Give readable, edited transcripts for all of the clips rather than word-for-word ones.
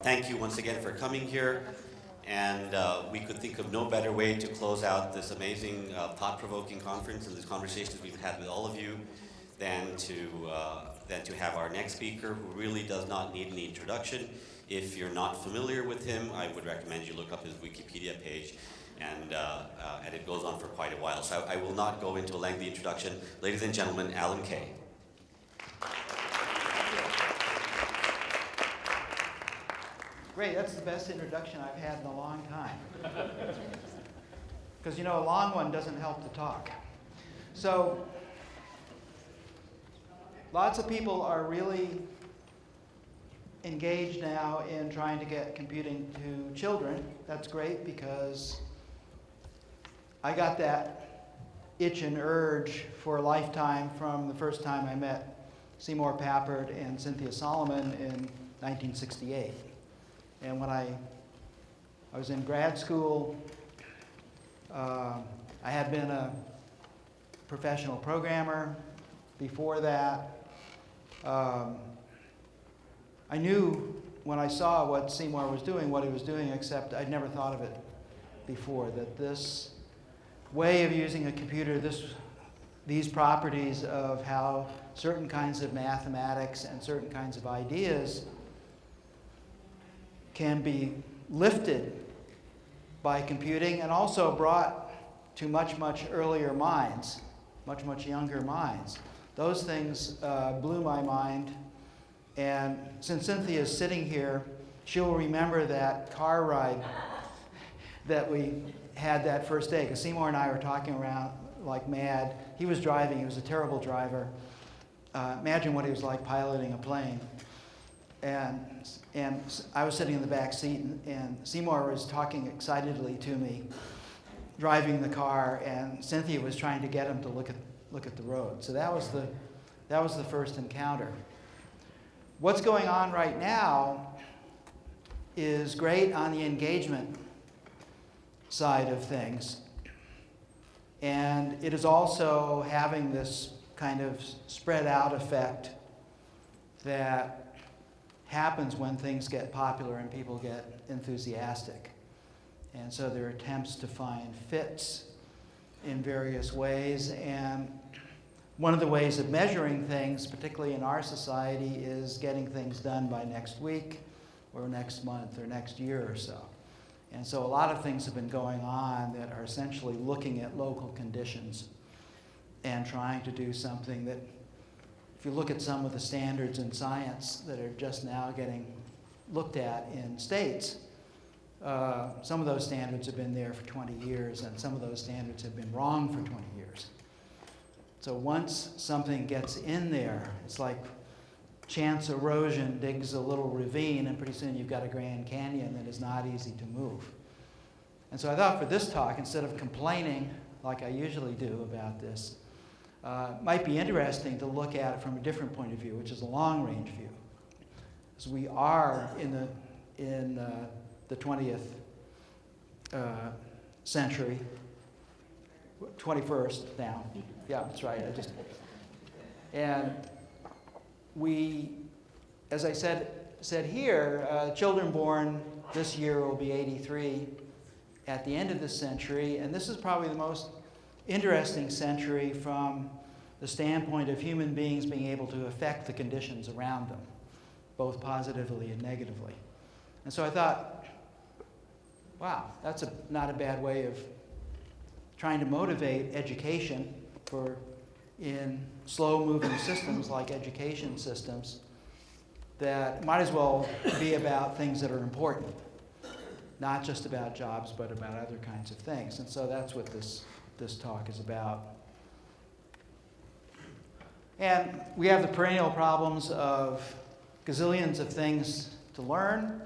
Thank you once again for coming here, and we could think of no better way to close out this amazing, thought-provoking conference and these conversations we've had with all of you than to have our next speaker, who really does not need any introduction. If you're not familiar with him, I would recommend you look up his Wikipedia page, and it goes on for quite a while. So I will not go into a lengthy introduction. Ladies and gentlemen, Alan Kay. Great, that's the best introduction I've had in a long time. Because, you know, a long one doesn't help to talk. So, lots of people are really engaged now in trying to get computing to children. That's great, because I got that itch and urge for a lifetime from the first time I met Seymour Papert and Cynthia Solomon in 1968. And when I was in grad school, I had been a professional programmer before that. I knew when I saw what Seymour was doing, what he was doing, except I'd never thought of it before, that this way of using a computer, these properties of how certain kinds of mathematics and certain kinds of ideas can be lifted by computing and also brought to much, much earlier minds, much, much younger minds. Those things blew my mind. And since Cynthia is sitting here, she'll remember that car ride that we had that first day, because Seymour and I were talking around like mad. He was driving. He was a terrible driver. Imagine what he was like piloting a plane. And I was sitting in the back seat, and Seymour was talking excitedly to me, driving the car, and Cynthia was trying to get him to look at the road. So that was the first encounter. What's going on right now is great on the engagement side of things, and it is also having this kind of spread out effect that happens when things get popular and people get enthusiastic. And so there are attempts to find fits in various ways. And one of the ways of measuring things, particularly in our society, is getting things done by next week or next month or next year or so. And so a lot of things have been going on that are essentially looking at local conditions and trying to do something that, if you look at some of the standards in science that are just now getting looked at in states, some of those standards have been there for 20 years, and some of those standards have been wrong for 20 years. So once something gets in there, it's like chance erosion digs a little ravine, and pretty soon you've got a Grand Canyon that is not easy to move. And so I thought for this talk, instead of complaining like I usually do about this, might be interesting to look at it from a different point of view, which is a long-range view. As we are in the 20th century, 21st now. Yeah, that's right. And we, as I said here, children born this year will be 83 at the end of this century, and this is probably the most interesting century from the standpoint of human beings being able to affect the conditions around them, both positively and negatively. And so I thought, wow, that's not a bad way of trying to motivate education in slow-moving systems like education systems that might as well be about things that are important, not just about jobs, but about other kinds of things. And so that's what this talk is about. And we have the perennial problems of gazillions of things to learn.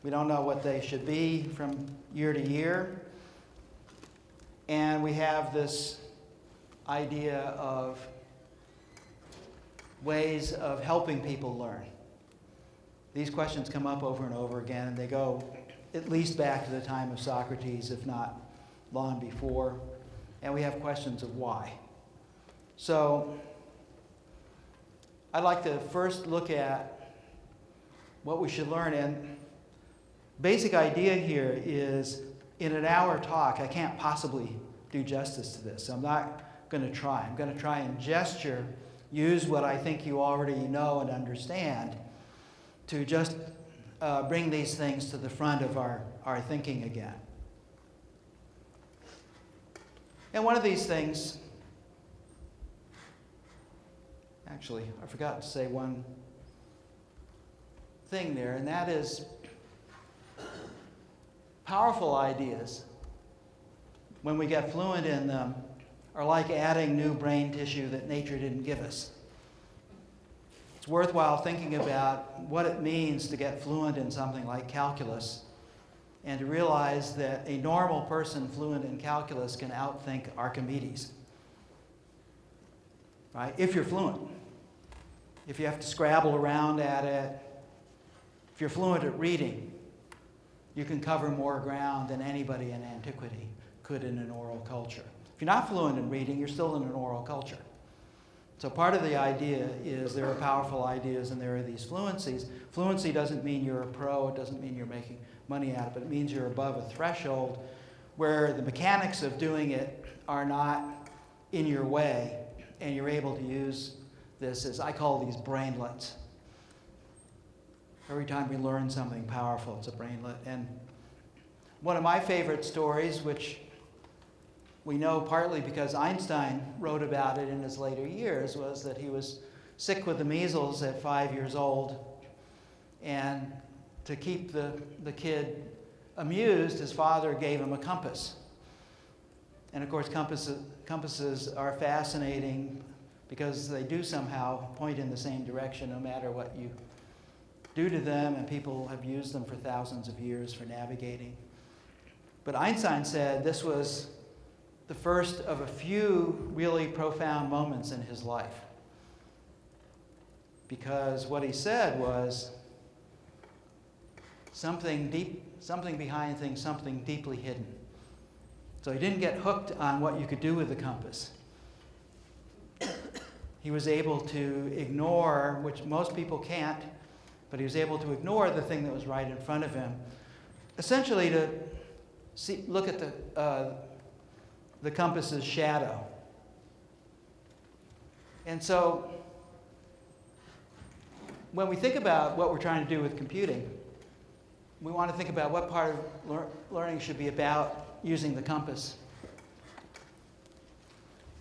We don't know what they should be from year to year. And we have this idea of ways of helping people learn. These questions come up over and over again, and they go at least back to the time of Socrates, if not long before. And we have questions of why. So I'd like to first look at what we should learn. And basic idea here is, in an hour talk, I can't possibly do justice to this. So I'm not going to try. I'm going to try and use what I think you already know and understand to just bring these things to the front of our thinking again. And one of these things, actually, I forgot to say one thing there, and that is powerful ideas, when we get fluent in them, are like adding new brain tissue that nature didn't give us. It's worthwhile thinking about what it means to get fluent in something like calculus and to realize that a normal person fluent in calculus can outthink Archimedes. Right? If you're fluent. If you have to scrabble around at it, if you're fluent at reading, you can cover more ground than anybody in antiquity could in an oral culture. If you're not fluent in reading, you're still in an oral culture. So part of the idea is there are powerful ideas and there are these fluencies. Fluency doesn't mean you're a pro, it doesn't mean you're making money at it, but it means you're above a threshold where the mechanics of doing it are not in your way, and you're able to use this as, I call these brainlets. Every time we learn something powerful, it's a brainlet. And one of my favorite stories, which we know partly because Einstein wrote about it in his later years, was that he was sick with the measles at 5 years old. And to keep the kid amused, his father gave him a compass. And of course, compasses are fascinating because they do somehow point in the same direction no matter what you do to them, and people have used them for thousands of years for navigating. But Einstein said this was the first of a few really profound moments in his life. Because what he said was something behind things, something deeply hidden. So he didn't get hooked on what you could do with the compass. He was able to ignore, which most people can't, but he was able to ignore the thing that was right in front of him, essentially to look at the compass's shadow. And so when we think about what we're trying to do with computing, we want to think about what part of learning should be about using the compass,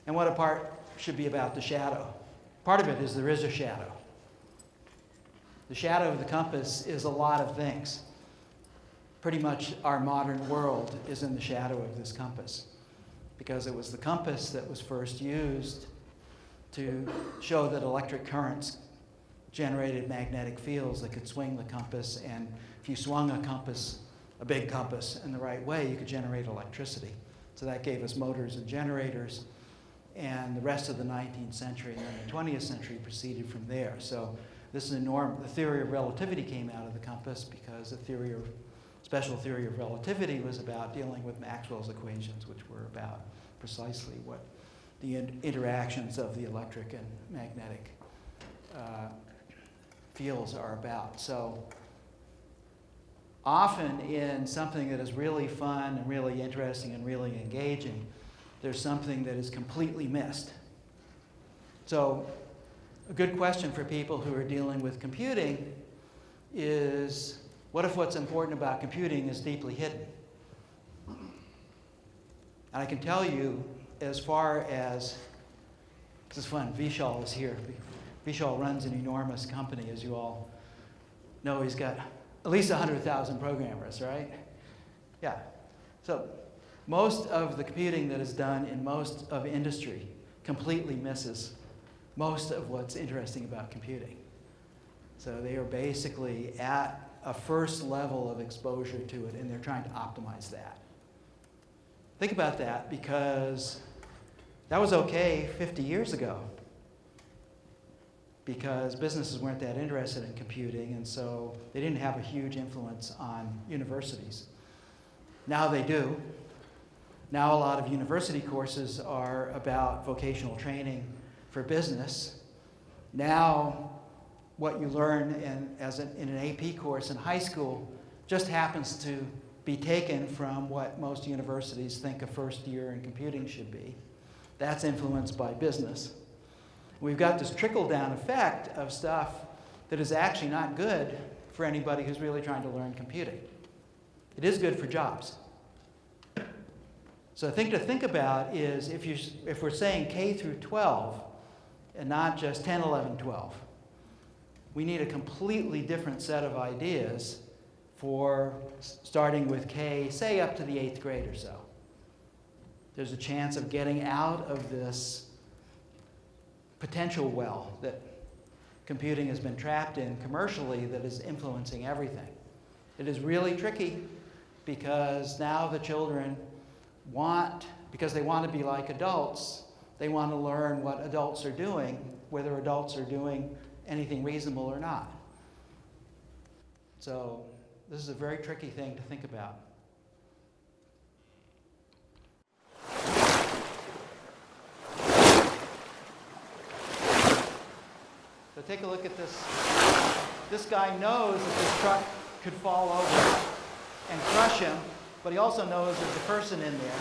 and what a part should be about the shadow. Part of it is there is a shadow. The shadow of the compass is a lot of things. Pretty much our modern world is in the shadow of this compass, because it was the compass that was first used to show that electric currents generated magnetic fields that could swing the compass, and if you swung a compass, a big compass, in the right way, you could generate electricity. So that gave us motors and generators, and the rest of the 19th century and then the 20th century proceeded from there. So this is the theory of relativity came out of the compass, because the special theory of relativity was about dealing with Maxwell's equations, which were about precisely what the interactions of the electric and magnetic fields are about. So often in something that is really fun and really interesting and really engaging, there's something that is completely missed. So a good question for people who are dealing with computing is, what if what's important about computing is deeply hidden? And I can tell you, as far as, this is fun, Vishal is here. Vishal runs an enormous company, as you all know. He's got at least 100,000 programmers, right? Yeah. So most of the computing that is done in most of industry completely misses most of what's interesting about computing. So they are basically at a first level of exposure to it, and they're trying to optimize that. Think about that, because that was okay 50 years ago, because businesses weren't that interested in computing, and so they didn't have a huge influence on universities. Now they do. Now a lot of university courses are about vocational training for business. Now what you learn in an AP course in high school just happens to be taken from what most universities think a first year in computing should be. That's influenced by business. We've got this trickle-down effect of stuff that is actually not good for anybody who's really trying to learn computing. It is good for jobs. So a thing to think about is if we're saying K through 12 and not just 10, 11, 12, we need a completely different set of ideas for starting with K, say up to the 8th grade or so. There's a chance of getting out of this potential well that computing has been trapped in commercially that is influencing everything. It is really tricky because now the children because they want to be like adults, they want to learn what adults are doing, whether adults are doing anything reasonable or not. So this is a very tricky thing to think about. So take a look at this. This guy knows that this truck could fall over and crush him, but he also knows there's a person in there.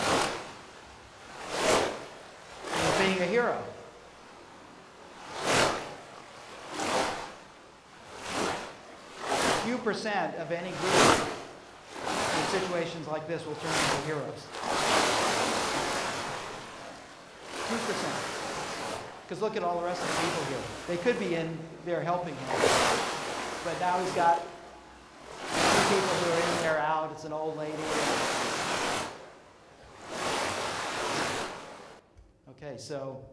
And he's being a hero. Few percent of any group in situations like this will turn into heroes. Few percent. Because look at all the rest of the people here. They could be in there helping him. But now he's got two people who are in there out. It's an old lady. Okay, so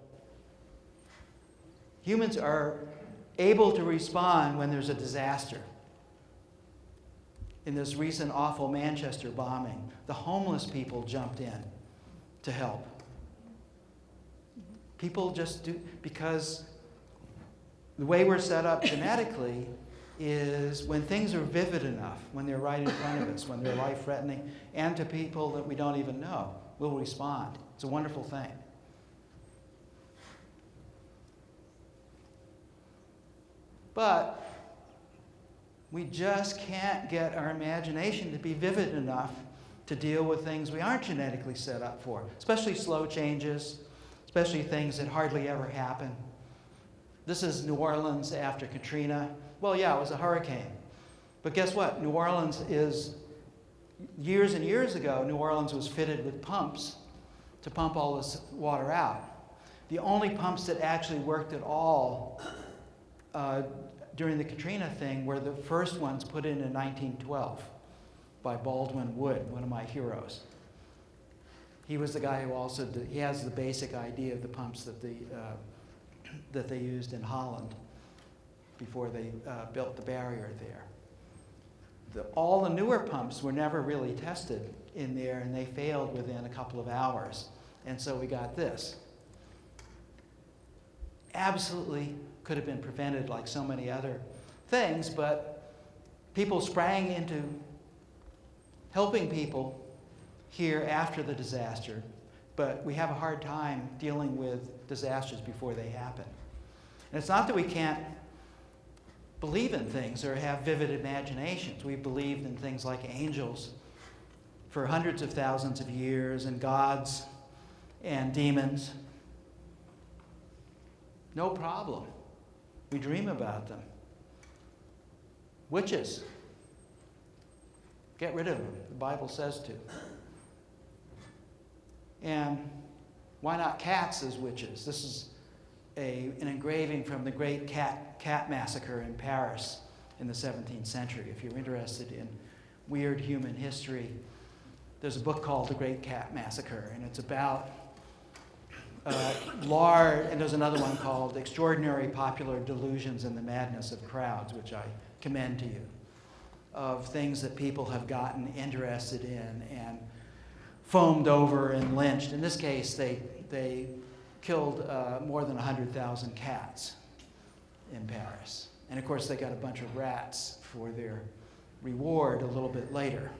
humans are able to respond when there's a disaster. In this recent awful Manchester bombing, the homeless people jumped in to help. People just do, because the way we're set up genetically is when things are vivid enough, when they're right in front of us, when they're life-threatening, and to people that we don't even know, we'll respond. It's a wonderful thing. But we just can't get our imagination to be vivid enough to deal with things we aren't genetically set up for, especially slow changes, especially things that hardly ever happen. This is New Orleans after Katrina. Well, yeah, it was a hurricane. But guess what? New Orleans is, years and years ago, New Orleans was fitted with pumps to pump all this water out. The only pumps that actually worked at all during the Katrina thing were the first ones put in 1912 by Baldwin Wood, one of my heroes. He was the guy who also he has the basic idea of the pumps that they used in Holland before they built the barrier there. All the newer pumps were never really tested in there, and they failed within a couple of hours. And so we got this. Absolutely could have been prevented like so many other things, but people sprang into helping people here after the disaster, but we have a hard time dealing with disasters before they happen. And it's not that we can't believe in things or have vivid imaginations. We've believed in things like angels for hundreds of thousands of years, and gods and demons. No problem. We dream about them. Witches. Get rid of them. The Bible says to. And why not cats as witches? This is an engraving from the Great Cat Massacre in Paris in the 17th century. If you're interested in weird human history, there's a book called The Great Cat Massacre, and it's about and there's another one called Extraordinary Popular Delusions and the Madness of Crowds, which I commend to you, of things that people have gotten interested in and foamed over and lynched. In this case, they killed more than 100,000 cats in Paris. And of course, they got a bunch of rats for their reward a little bit later.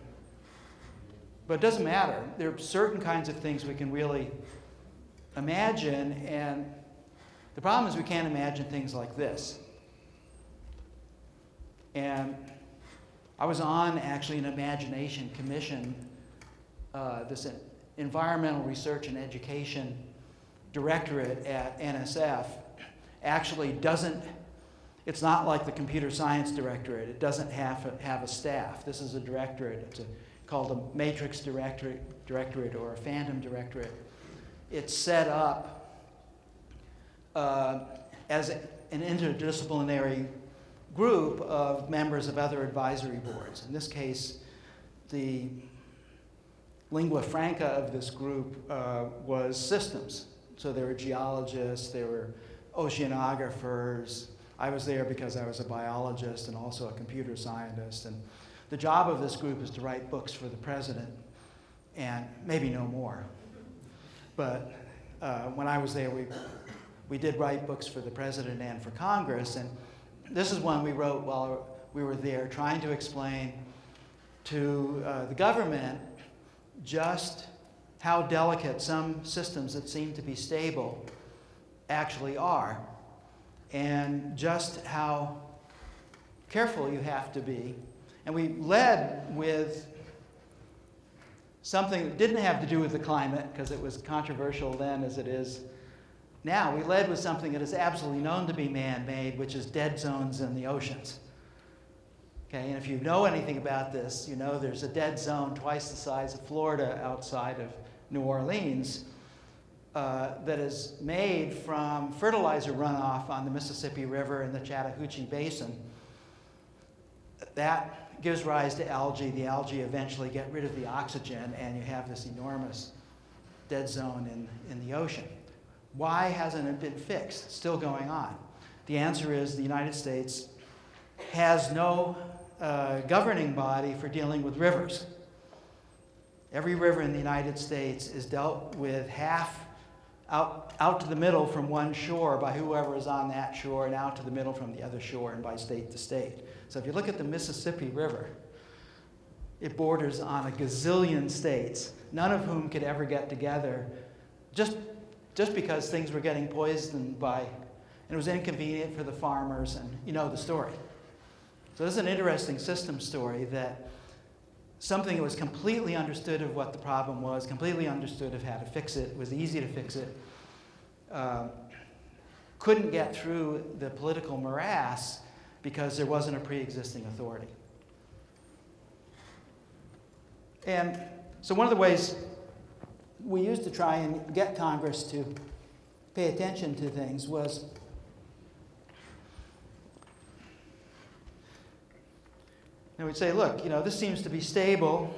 But it doesn't matter. There are certain kinds of things we can really imagine, and the problem is we can't imagine things like this. And I was on actually an imagination commission, this environmental research and education directorate at NSF actually doesn't, it's not like the computer science directorate. It doesn't have a staff. This is a directorate. It's called a matrix directorate or a phantom directorate. It's set up as an interdisciplinary group of members of other advisory boards. In this case, the lingua franca of this group was systems. So there were geologists, there were oceanographers. I was there because I was a biologist and also a computer scientist. And the job of this group is to write books for the president and maybe no more. But when I was there, we did write books for the president and for Congress. And this is one we wrote while we were there, trying to explain to the government just how delicate some systems that seem to be stable actually are, and just how careful you have to be. And we led with something that didn't have to do with the climate, because it was controversial then as it is now. We led with something that is absolutely known to be man-made, which is dead zones in the oceans. Okay, and if you know anything about this, you know there's a dead zone twice the size of Florida outside of New Orleans that is made from fertilizer runoff on the Mississippi River and the Chattahoochee Basin. That gives rise to algae. The algae eventually get rid of the oxygen, and you have this enormous dead zone in the ocean. Why hasn't it been fixed? It's still going on. The answer is the United States has no governing body for dealing with rivers. Every river in the United States is dealt with half out to the middle from one shore by whoever is on that shore, and out to the middle from the other shore, and by state to state. So if you look at the Mississippi River, it borders on a gazillion states, none of whom could ever get together just because things were getting poisoned by, and it was inconvenient for the farmers, and you know the story. So this is an interesting system story, that something that was completely understood of what the problem was, completely understood of how to fix it, was easy to fix it, couldn't get through the political morass because there wasn't a pre-existing authority. And so one of the ways we used to try and get Congress to pay attention to things was and we'd say, look, you know, this seems to be stable.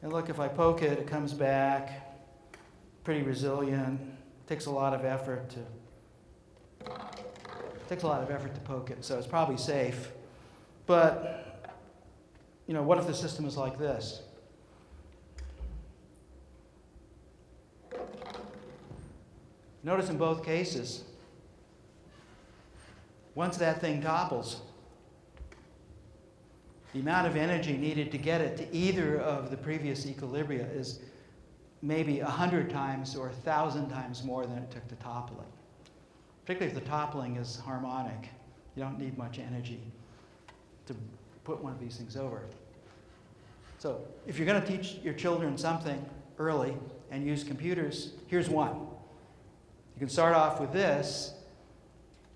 And look, if I poke it, it comes back, pretty resilient. Takes a lot of effort to poke it, so it's probably safe. But, you know, what if the system is like this? Notice in both cases, once that thing topples, the amount of energy needed to get it to either of the previous equilibria is maybe 100 times or 1,000 times more than it took to topple it. Particularly if the toppling is harmonic. You don't need much energy to put one of these things over. So if you're going to teach your children something early and use computers, here's one. You can start off with this,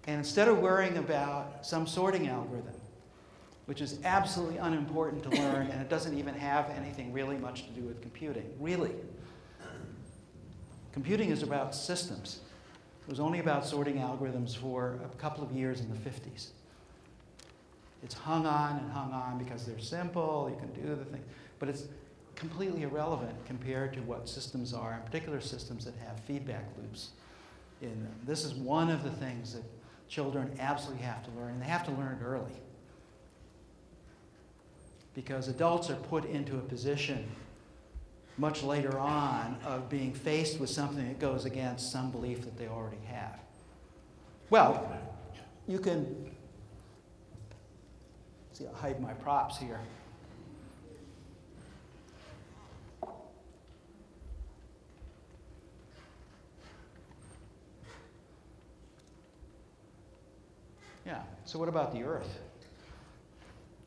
and instead of worrying about some sorting algorithm, which is absolutely unimportant to learn, and it doesn't even have anything really much to do with computing. Really. Computing is about systems. It was only about sorting algorithms for a couple of years in the 50s. It's hung on because they're simple, you can do the thing, but it's completely irrelevant compared to what systems are, in particular systems that have feedback loops in them. This is one of the things that children absolutely have to learn, and they have to learn it early. Because adults are put into a position much later on of being faced with something that goes against some belief that they already have. Well, you can, see, I'll hide my props here. Yeah, so what about the Earth?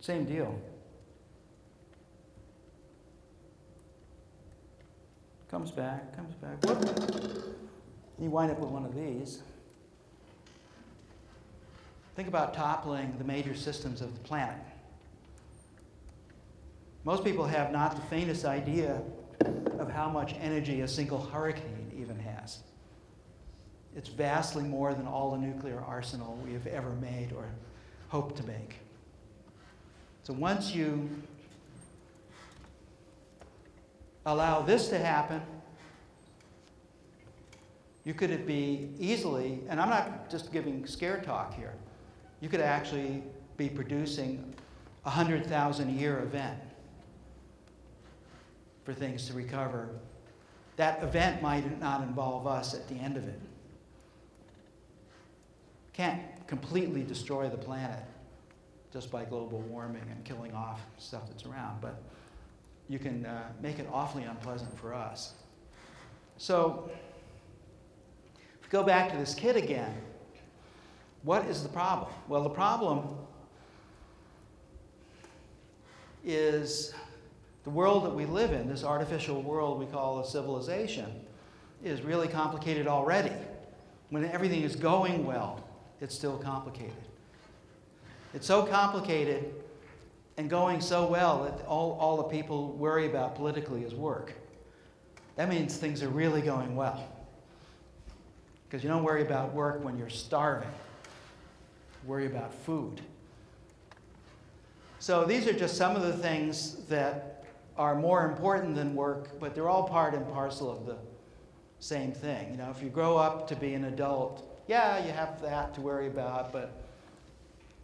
Same deal. Comes back. Whoop. You wind up with one of these. Think about toppling the major systems of the planet. Most people have not the faintest idea of how much energy a single hurricane even has. It's vastly more than all the nuclear arsenal we have ever made or hope to make. So once you allow this to happen, you could be easily, and I'm not just giving scare talk here, you could actually be producing a 100,000-year event for things to recover. That event might not involve us at the end of it. Can't completely destroy the planet just by global warming and killing off stuff that's around, but you can make it awfully unpleasant for us. So, if we go back to this kid again, what is the problem? Well, the problem is the world that we live in, this artificial world we call a civilization, is really complicated already. When everything is going well, it's still complicated. It's so complicated and going so well that all the people worry about politically is work. That means things are really going well. Because you don't worry about work when you're starving. You worry about food. So these are just some of the things that are more important than work, but they're all part and parcel of the same thing. You know, if you grow up to be an adult, yeah, you have that to worry about, but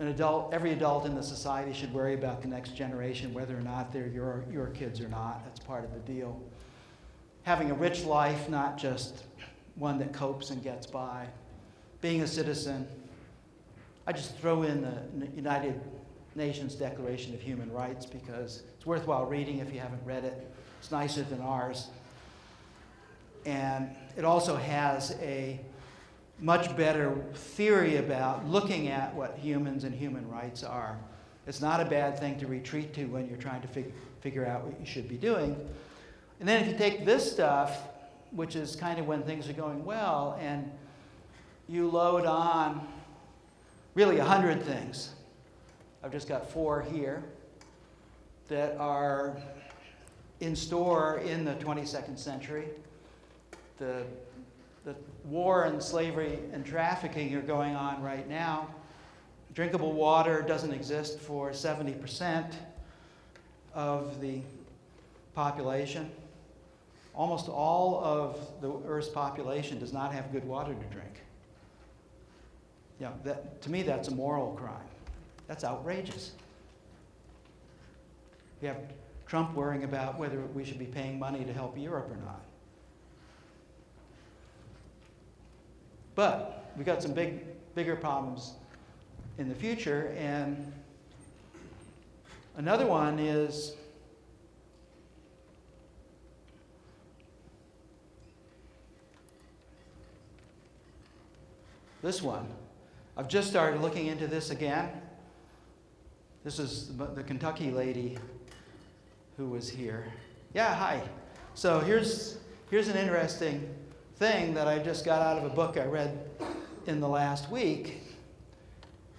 every adult in the society should worry about the next generation, whether or not they're your kids or not. That's part of the deal. Having a rich life, not just one that copes and gets by. Being a citizen. I just throw in the United Nations Declaration of Human Rights because it's worthwhile reading if you haven't read it. It's nicer than ours. And it also has a much better theory about looking at what humans and human rights are. It's not a bad thing to retreat to when you're trying to figure out what you should be doing. And then if you take this stuff, which is kind of when things are going well, and you load on really 100 things. I've just got 4 here that are in store in the 22nd century. The war and slavery and trafficking are going on right now. Drinkable water doesn't exist for 70% of the population. Almost all of the Earth's population does not have good water to drink. You know, to me, that's a moral crime. That's outrageous. You have Trump worrying about whether we should be paying money to help Europe or not. But we've got some bigger problems in the future, and another one is this one. I've just started looking into this again. This is the Kentucky lady who was here. Yeah, hi. So here's an interesting thing that I just got out of a book I read in the last week.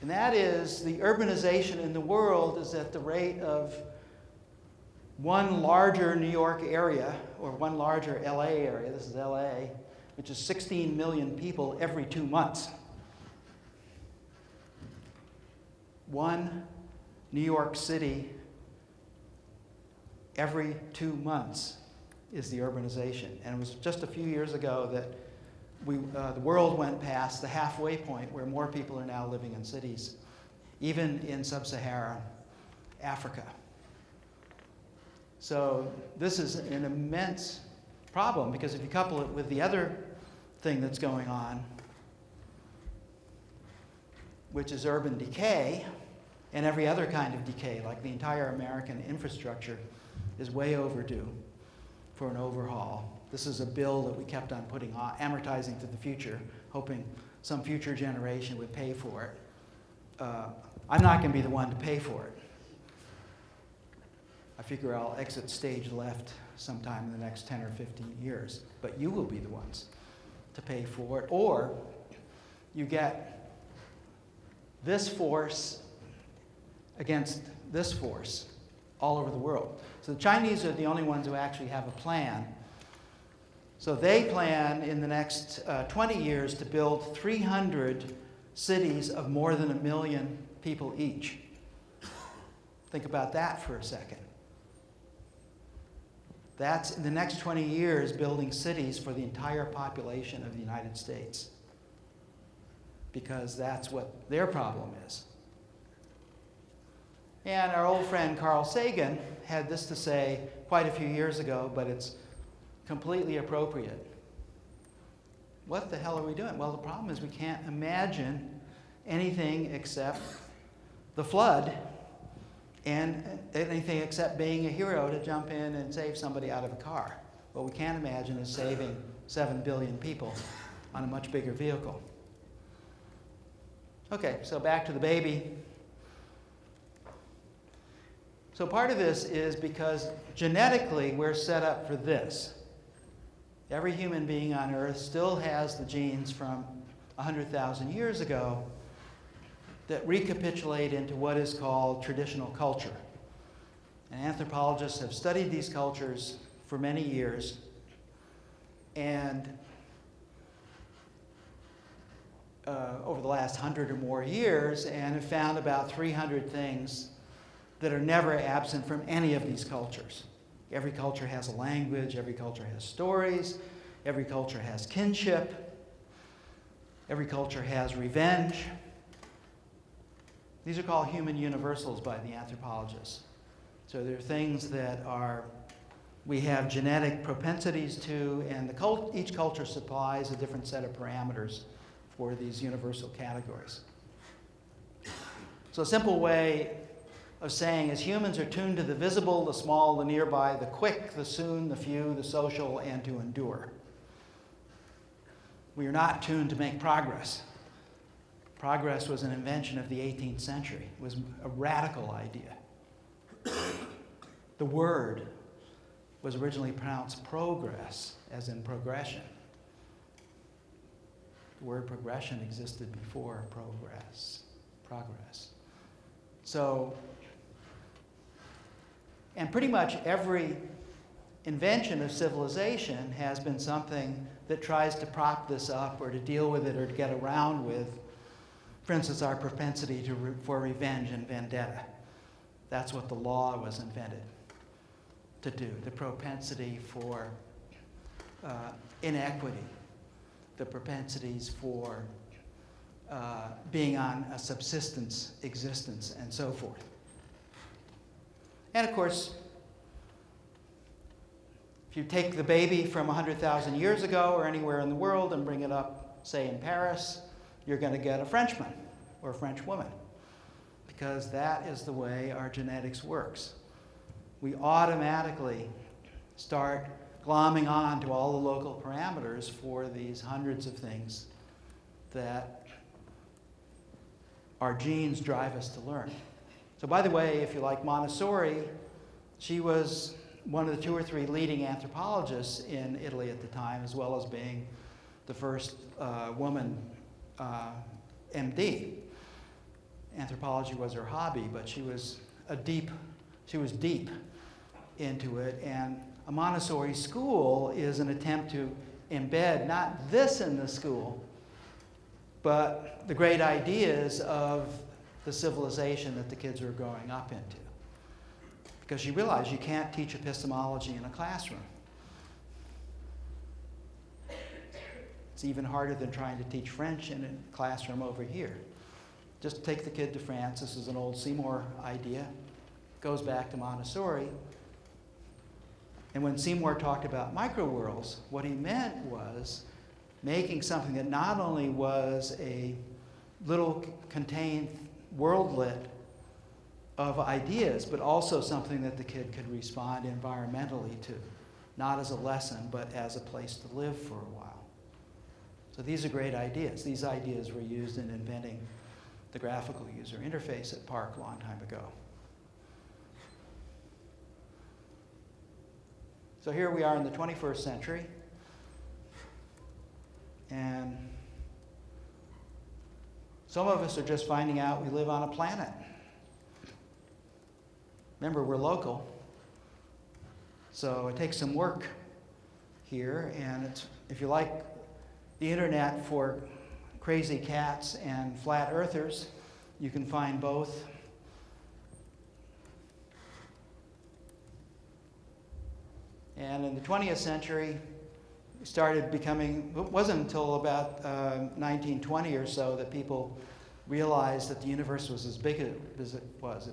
And that is the urbanization in the world is at the rate of one larger New York area, or one larger LA area, this is LA, which is 16 million people every 2 months. One New York City every 2 months is the urbanization. And it was just a few years ago that the world went past the halfway point where more people are now living in cities, even in sub-Saharan Africa. So this is an immense problem because if you couple it with the other thing that's going on, which is urban decay, and every other kind of decay, like the entire American infrastructure is way overdue for an overhaul. This is a bill that we kept on putting on, amortizing to the future, hoping some future generation would pay for it. I'm not going to be the one to pay for it. figure I'll exit stage left sometime in the next 10 or 15 years, but you will be the ones to pay for it. Or you get this force against this force all over the world. So the Chinese are the only ones who actually have a plan. So they plan in the next 20 years to build 300 cities of more than 1 million people each. Think about that for a second. That's in the next 20 years building cities for the entire population of the United States. Because that's what their problem is. And our old friend Carl Sagan had this to say quite a few years ago, but it's completely appropriate. What the hell are we doing? Well, the problem is we can't imagine anything except the flood and anything except being a hero to jump in and save somebody out of a car. What we can't imagine is saving 7 billion people on a much bigger vehicle. Okay, so back to the baby. So part of this is because genetically we're set up for this. Every human being on Earth still has the genes from 100,000 years ago that recapitulate into what is called traditional culture. And anthropologists have studied these cultures for many years, and over the last 100 or more years, and have found about 300 things that are never absent from any of these cultures. Every culture has a language, every culture has stories, every culture has kinship, every culture has revenge. These are called human universals by the anthropologists. So they're things that we have genetic propensities to, and each culture supplies a different set of parameters for these universal categories. So a simple way of saying is humans are tuned to the visible, the small, the nearby, the quick, the soon, the few, the social, and to endure. We are not tuned to make progress. Progress was an invention of the 18th century. It was a radical idea. The word was originally pronounced progress, as in progression. The word progression existed before progress. So, and pretty much every invention of civilization has been something that tries to prop this up or to deal with it or to get around with, for instance, our propensity for revenge and vendetta. That's what the law was invented to do, the propensity for inequity, the propensities for being on a subsistence existence, and so forth. And of course, if you take the baby from 100,000 years ago or anywhere in the world and bring it up, say, in Paris, you're going to get a Frenchman or a French woman, because that is the way our genetics works. We automatically start glomming on to all the local parameters for these hundreds of things that our genes drive us to learn. So by the way, if you like Montessori, she was one of the 2 or 3 leading anthropologists in Italy at the time, as well as being the first woman MD. Anthropology was her hobby, but she was deep into it. And a Montessori school is an attempt to embed not this in the school, but the great ideas of the civilization that the kids are growing up into. Because you realize you can't teach epistemology in a classroom. It's even harder than trying to teach French in a classroom over here. Just take the kid to France. This is an old Seymour idea. Goes back to Montessori. And when Seymour talked about microworlds, what he meant was making something that not only was a little contained worldlet of ideas, but also something that the kid could respond environmentally to, not as a lesson, but as a place to live for a while. So these are great ideas. These ideas were used in inventing the graphical user interface at Park a long time ago. So here we are in the 21st century, and some of us are just finding out we live on a planet. Remember, we're local, so it takes some work here, and it's, if you like the internet for crazy cats and flat earthers, you can find both. And in the 20th century, it started becoming, it wasn't until about 1920 or so that people realized that the universe was as big as it was.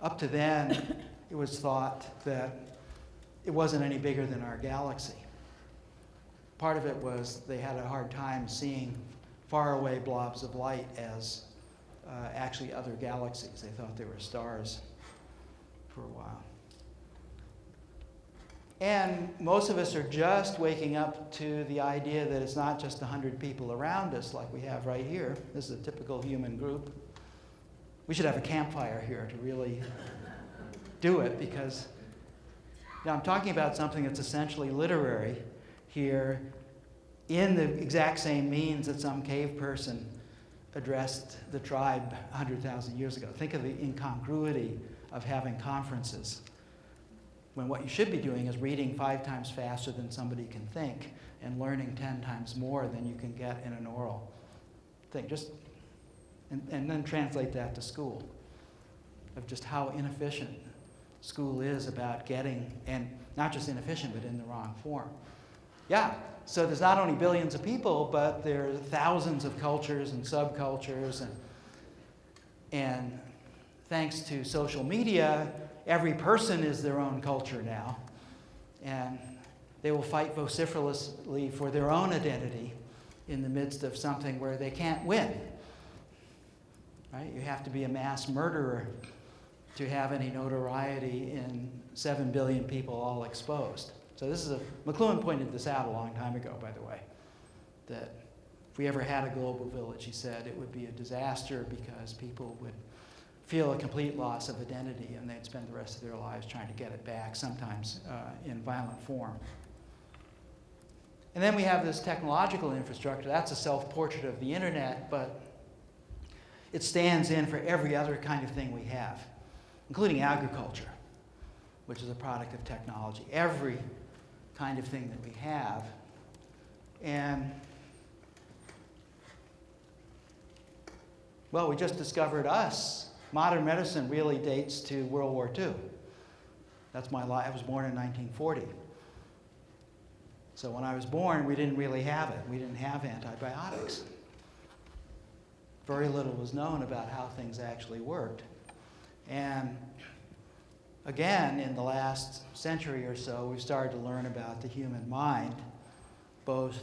Up to then, it was thought that it wasn't any bigger than our galaxy. Part of it was they had a hard time seeing faraway blobs of light as actually other galaxies. They thought they were stars for a while. And most of us are just waking up to the idea that it's not just 100 people around us like we have right here. This is a typical human group. We should have a campfire here to really do it, because now I'm talking about something that's essentially literary here in the exact same means that some cave person addressed the tribe 100,000 years ago. Think of the incongruity of having conferences when what you should be doing is reading 5 times faster than somebody can think and learning 10 times more than you can get in an oral thing. And then translate that to school, of just how inefficient school is about getting, and not just inefficient, but in the wrong form. Yeah, so there's not only billions of people, but there are thousands of cultures and subcultures, and thanks to social media, every person is their own culture now, and they will fight vociferously for their own identity in the midst of something where they can't win. Right? You have to be a mass murderer to have any notoriety in 7 billion people all exposed. So this is McLuhan pointed this out a long time ago, by the way, that if we ever had a global village, he said, it would be a disaster because people would feel a complete loss of identity and they'd spend the rest of their lives trying to get it back, sometimes in violent form. And then we have this technological infrastructure. That's a self-portrait of the internet, but it stands in for every other kind of thing we have, including agriculture, which is a product of technology. Every kind of thing that we have. And, well, we just discovered us. Modern medicine really dates to World War II. That's my life. I was born in 1940. So when I was born, we didn't really have it. We didn't have antibiotics. Very little was known about how things actually worked. And again, in the last century or so, we've started to learn about the human mind, both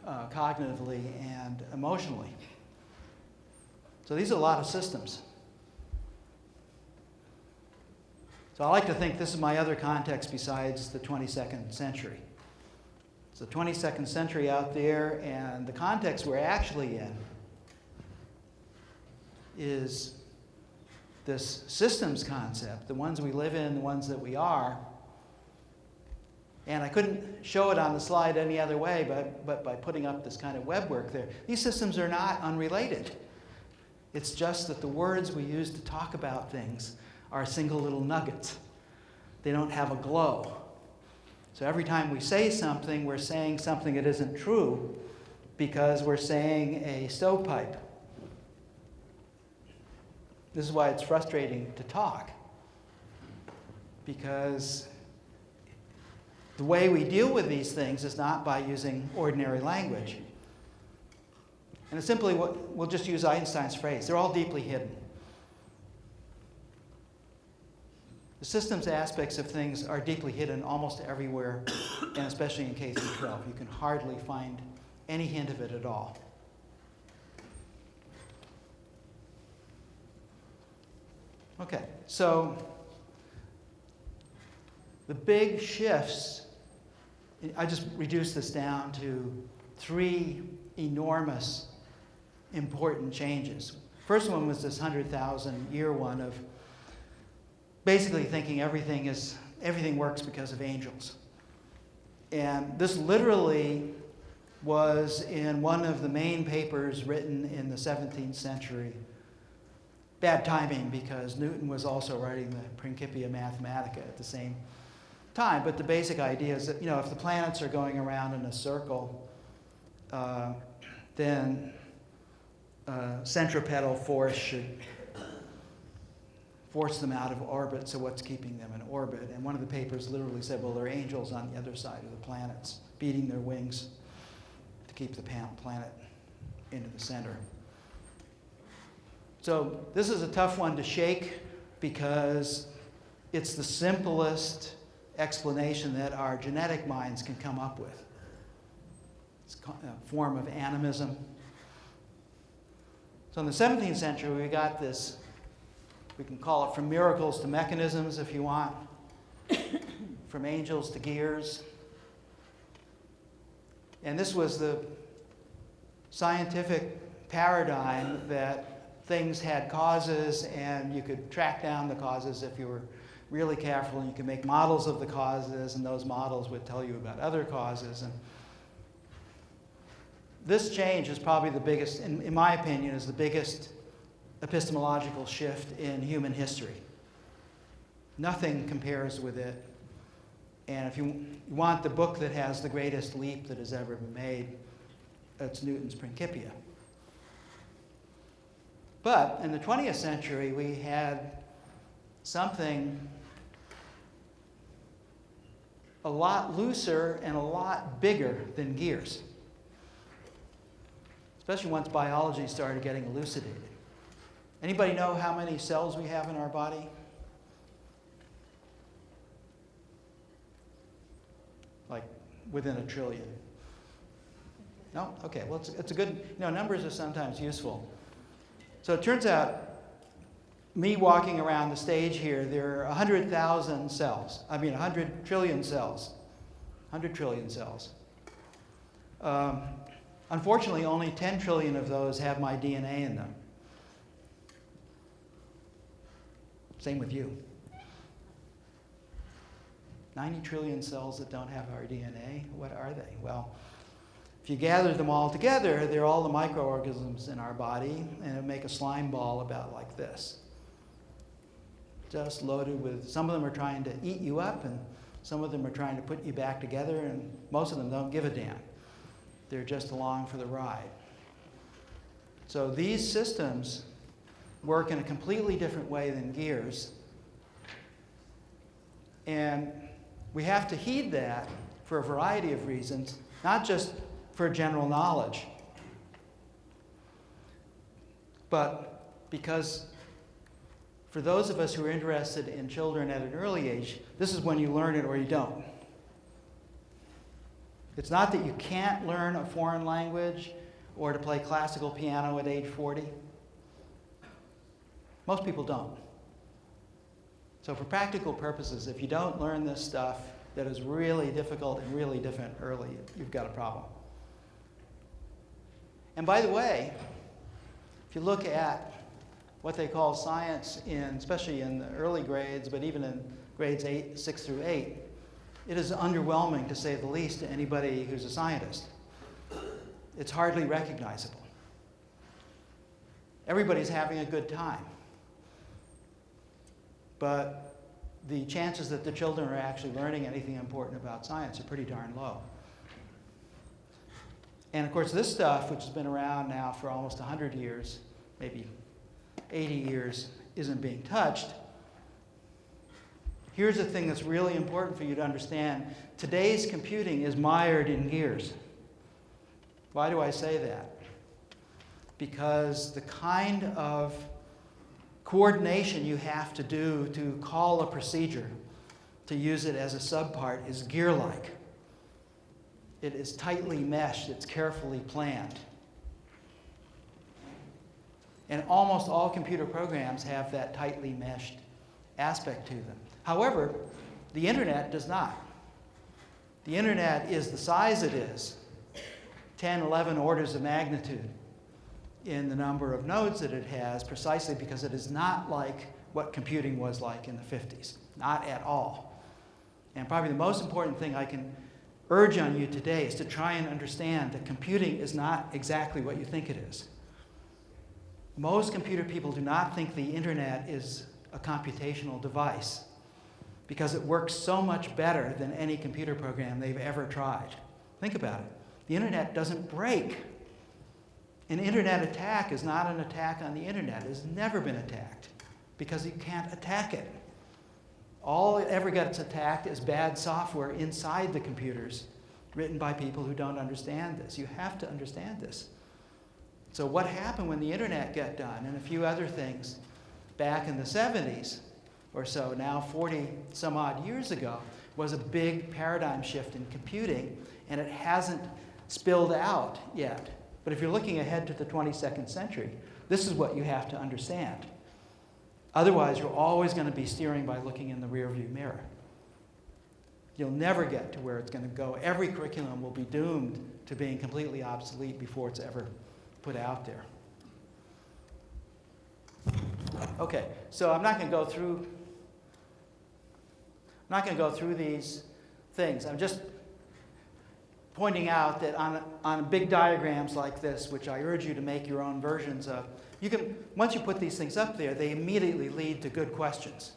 cognitively and emotionally. So these are a lot of systems. So I like to think this is my other context besides the 22nd century. It's the 22nd century out there, and the context we're actually in is this systems concept, the ones we live in, the ones that we are. And I couldn't show it on the slide any other way but by putting up this kind of web work there. These systems are not unrelated. It's just that the words we use to talk about things are single little nuggets. They don't have a glow. So every time we say something, we're saying something that isn't true because we're saying a stovepipe. This is why it's frustrating to talk, because the way we deal with these things is not by using ordinary language. And it's simply we'll just use Einstein's phrase. They're all deeply hidden. The systems aspects of things are deeply hidden almost everywhere, and especially in K through 12. You can hardly find any hint of it at all. Okay, so the big shifts, I just reduced this down to 3 enormous important changes. First one was this 100,000 year one of basically thinking everything works because of angels. And this literally was in one of the main papers written in the 17th century. Bad timing, because Newton was also writing the Principia Mathematica at the same time. But the basic idea is that, you know, if the planets are going around in a circle, then centripetal force should force them out of orbit. So what's keeping them in orbit? And one of the papers literally said, well, there are angels on the other side of the planets beating their wings to keep the planet into the center. So this is a tough one to shake because it's the simplest explanation that our genetic minds can come up with. It's a form of animism. So in the 17th century, we got this, we can call it from miracles to mechanisms if you want, from angels to gears. And this was the scientific paradigm that things had causes and you could track down the causes if you were really careful, and you could make models of the causes, and those models would tell you about other causes. And this change is probably the biggest, in my opinion, is the biggest epistemological shift in human history. Nothing compares with it. And if you want the book that has the greatest leap that has ever been made, it's Newton's Principia. But in the 20th century, we had something a lot looser and a lot bigger than gears, especially once biology started getting elucidated. Anybody know how many cells we have in our body? Like within a trillion. No? Okay, well, it's a good, you know, numbers are sometimes useful. So it turns out, me walking around the stage here, there are 100,000 cells. I mean, 100 trillion cells. 100 trillion cells. Unfortunately, only 10 trillion of those have my DNA in them. Same with you. 90 trillion cells that don't have our DNA, what are they? Well, if you gather them all together, they're all the microorganisms in our body, and it make a slime ball about like this. Just loaded with, some of them are trying to eat you up, and some of them are trying to put you back together, and most of them don't give a damn. They're just along for the ride. So these systems work in a completely different way than gears. And we have to heed that for a variety of reasons, not just for general knowledge, but because for those of us who are interested in children at an early age, this is when you learn it or you don't. It's not that you can't learn a foreign language or to play classical piano at age 40. Most people don't. So for practical purposes, if you don't learn this stuff that is really difficult and really different early, you've got a problem. And by the way, if you look at what they call science, especially in the early grades, but even in grades 6 through 8, it is underwhelming, to say the least, to anybody who's a scientist. It's hardly recognizable. Everybody's having a good time. But the chances that the children are actually learning anything important about science are pretty darn low. And of course, this stuff, which has been around now for almost 100 years, maybe 80 years, isn't being touched. Here's the thing that's really important for you to understand. Today's computing is mired in gears. Why do I say that? Because the kind of coordination you have to do to call a procedure, to use it as a subpart, is gear-like. It is tightly meshed. It's carefully planned. And almost all computer programs have that tightly meshed aspect to them. However, the internet does not. The internet is the size it is, 10, 11 orders of magnitude in the number of nodes that it has, precisely because it is not like what computing was like in the 50s. Not at all. And probably the most important thing I can urge on you today is to try and understand that computing is not exactly what you think it is. Most computer people do not think the internet is a computational device because it works so much better than any computer program they've ever tried. Think about it. The internet doesn't break. An internet attack is not an attack on the internet. It has never been attacked because you can't attack it. All it ever gets attacked is bad software inside the computers written by people who don't understand this. You have to understand this. So what happened when the internet got done and a few other things back in the 70s or so, now 40 some odd years ago, was a big paradigm shift in computing, and it hasn't spilled out yet. But if you're looking ahead to the 22nd century, this is what you have to understand. Otherwise, you're always going to be steering by looking in the rearview mirror. You'll never get to where it's going to go. Every curriculum will be doomed to being completely obsolete before it's ever put out there. Okay, so I'm not going to go through these things. I'm just pointing out that on big diagrams like this, which I urge you to make your own versions of, you can, once you put these things up there, they immediately lead to good questions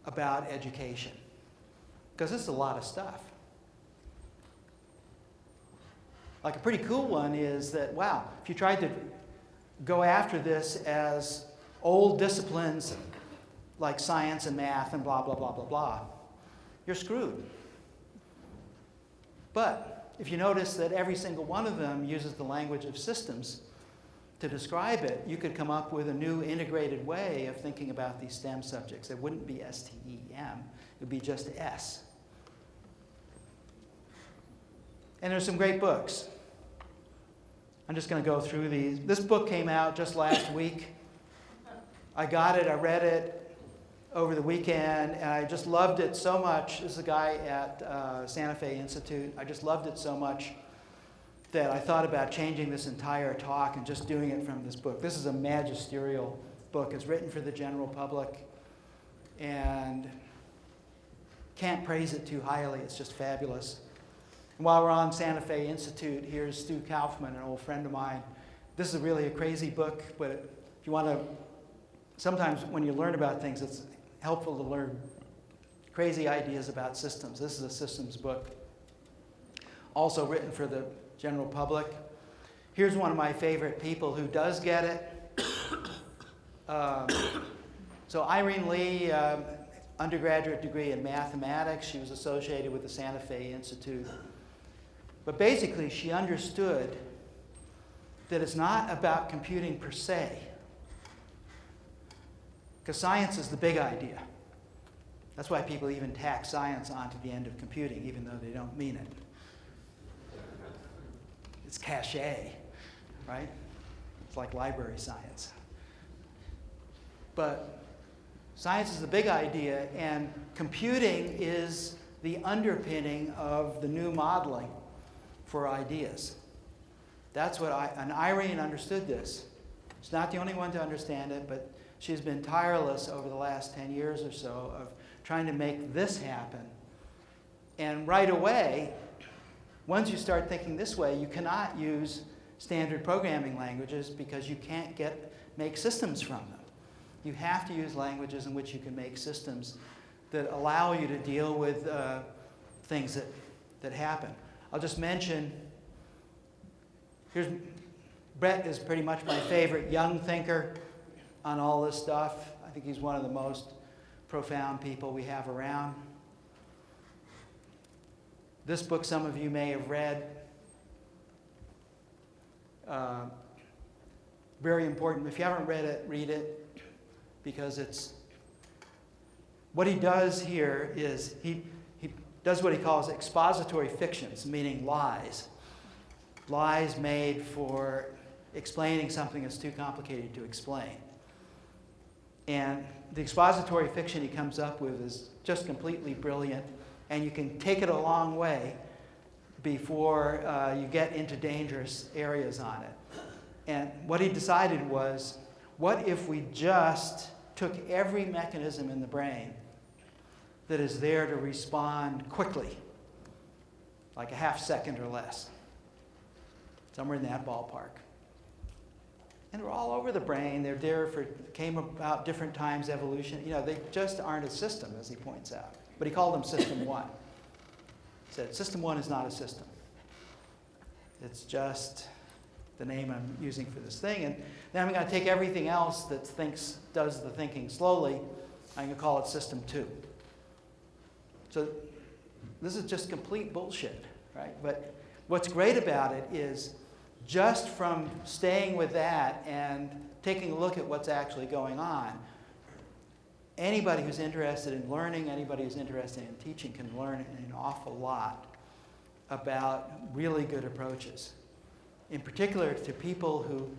about education. Because this is a lot of stuff. Like a pretty cool one is that, wow, if you tried to go after this as old disciplines like science and math and blah, blah, blah, blah, blah, you're screwed. But if you notice that every single one of them uses the language of systems to describe it, you could come up with a new integrated way of thinking about these STEM subjects. It wouldn't be STEM, it would be just S. And there's some great books. I'm just going to go through these. This book came out just last week. I got it, I read it over the weekend, and I just loved it so much. This is a guy at Santa Fe Institute. I just loved it so much that I thought about changing this entire talk and just doing it from this book. This is a magisterial book. It's written for the general public, and can't praise it too highly. It's just fabulous. And while we're on Santa Fe Institute, here's Stu Kaufman, an old friend of mine. This is really a crazy book, but if you want to, sometimes when you learn about things, it's helpful to learn crazy ideas about systems. This is a systems book, also written for the general public. Here's one of my favorite people who does get it. So Irene Lee, undergraduate degree in mathematics. She was associated with the Santa Fe Institute. But basically, she understood that it's not about computing per se, because science is the big idea. That's why people even tack science onto the end of computing, even though they don't mean it. It's cachet, right? It's like library science. But science is the big idea, and computing is the underpinning of the new modeling for ideas. That's what and Irene understood this. She's not the only one to understand it, but she's been tireless over the last 10 years or so of trying to make this happen. And right away, once you start thinking this way, you cannot use standard programming languages because you can't make systems from them. You have to use languages in which you can make systems that allow you to deal with things that happen. I'll just mention, Brett is pretty much my favorite young thinker on all this stuff. I think he's one of the most profound people we have around. This book some of you may have read. Very important. If you haven't read it, read it, because it's what he does here is he does what he calls expository fictions, meaning lies. Lies made for explaining something that's too complicated to explain. And the expository fiction he comes up with is just completely brilliant, and you can take it a long way before you get into dangerous areas on it. And what he decided was, what if we just took every mechanism in the brain that is there to respond quickly like a half second or less, somewhere in that ballpark. And they're all over the brain. They're there for, came about different times, evolution. You know, they just aren't a system, as he points out. But he called them System 1. He said, System 1 is not a system. It's just the name I'm using for this thing. And then I'm going to take everything else that does the thinking slowly. I'm going to call it System 2. So this is just complete bullshit, right? But what's great about it is just from staying with that and taking a look at what's actually going on, anybody who's interested in learning, anybody who's interested in teaching can learn an awful lot about really good approaches. In particular, to people who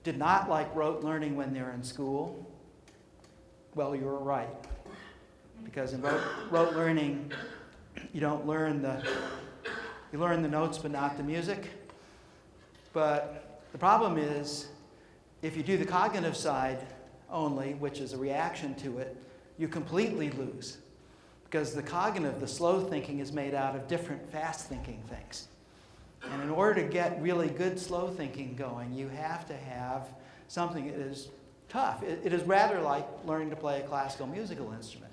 did not like rote learning when they're in school. Well, you were right. Because in rote learning, you don't learn you learn the notes but not the music. But the problem is, if you do the cognitive side only, which is a reaction to it, you completely lose. Because the cognitive, the slow thinking, is made out of different fast thinking things. And in order to get really good slow thinking going, you have to have something that is tough. It is rather like learning to play a classical musical instrument,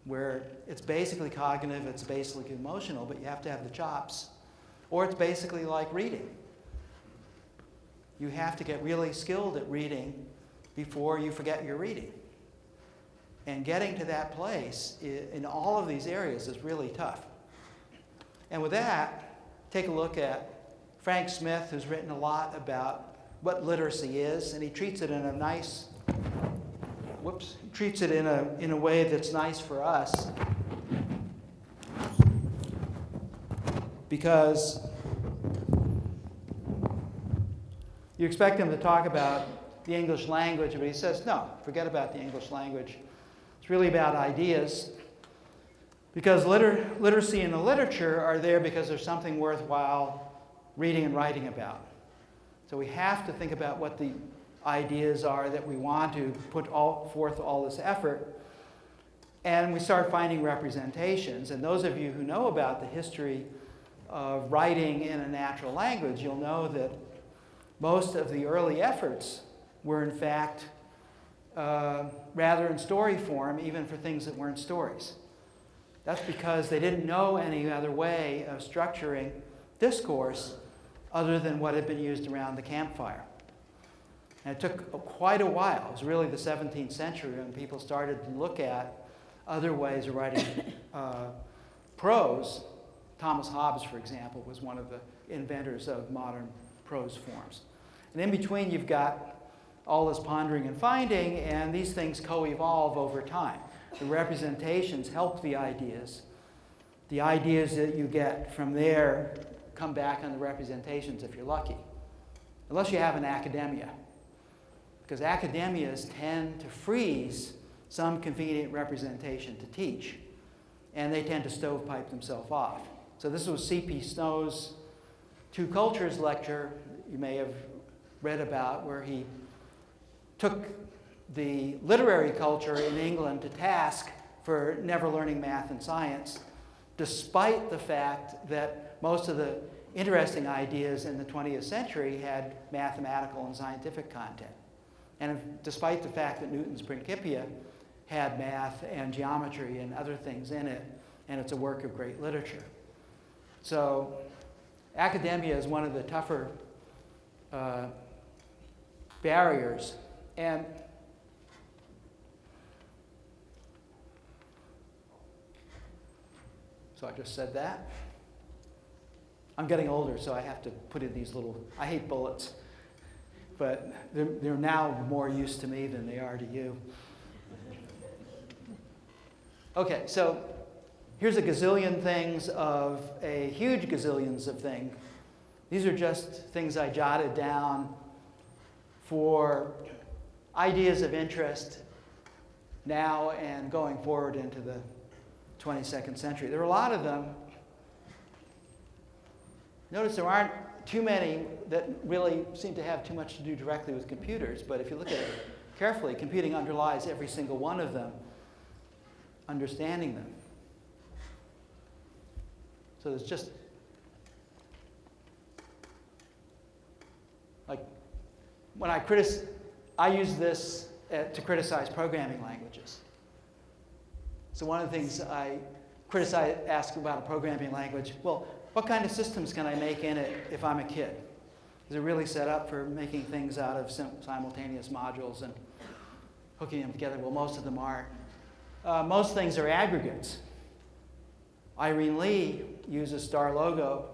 where it's basically cognitive, it's basically emotional, but you have to have the chops. Or it's basically like reading. You have to get really skilled at reading before you forget your reading. And getting to that place in all of these areas is really tough. And with that, take a look at Frank Smith, who's written a lot about what literacy is, and he treats it in a nice, he treats it in a way that's nice for us. Because you expect him to talk about the English language, but he says, no, forget about the English language. It's really about ideas. Because literacy and the literature are there because there's something worthwhile reading and writing about. So we have to think about what the ideas are that we want to put forth all this effort. And we start finding representations. And those of you who know about the history of writing in a natural language, you'll know that most of the early efforts were, in fact, rather in story form, even for things that weren't stories. That's because they didn't know any other way of structuring discourse other than what had been used around the campfire. And it took quite a while. It was really the 17th century when people started to look at other ways of writing prose. Thomas Hobbes, for example, was one of the inventors of modern prose forms. And in between, you've got all this pondering and finding, and these things co-evolve over time. The representations help the ideas. The ideas that you get from there come back on the representations if you're lucky. Unless you have an academia. Because academias tend to freeze some convenient representation to teach. And they tend to stovepipe themselves off. So this was C.P. Snow's Two Cultures lecture you may have read about, where he took the literary culture in England to task for never learning math and science, despite the fact that most of the interesting ideas in the 20th century had mathematical and scientific content. And despite the fact that Newton's Principia had math and geometry and other things in it, and it's a work of great literature. So academia is one of the tougher barriers. And so I just said that. I'm getting older, so I have to put in these little, I hate bullets, but they're now more use to me than they are to you. Okay, so here's a gazillion things of a huge gazillions of things. These are just things I jotted down for ideas of interest now and going forward into the 22nd century. There are a lot of them. Notice there aren't too many that really seem to have too much to do directly with computers, but if you look at it carefully, computing underlies every single one of them, understanding them. So there's just when I use this to criticize programming languages. So one of the things I ask about a programming language, well, what kind of systems can I make in it if I'm a kid? Is it really set up for making things out of simultaneous modules and hooking them together? Well, most of them aren't. Most things are aggregates. Irene Lee uses star logo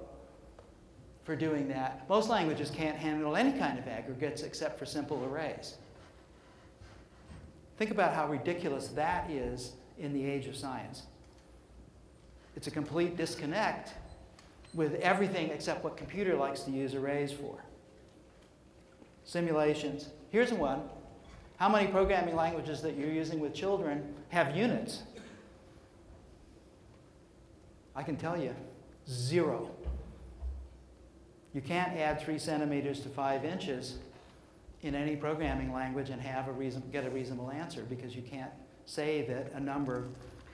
for doing that. Most languages can't handle any kind of aggregates except for simple arrays. Think about how ridiculous that is in the age of science. It's a complete disconnect with everything except what computer likes to use arrays for. Simulations. Here's one. How many programming languages that you're using with children have units? I can tell you, 0. You can't add 3 centimeters to 5 inches in any programming language and get a reasonable answer, because you can't say that a number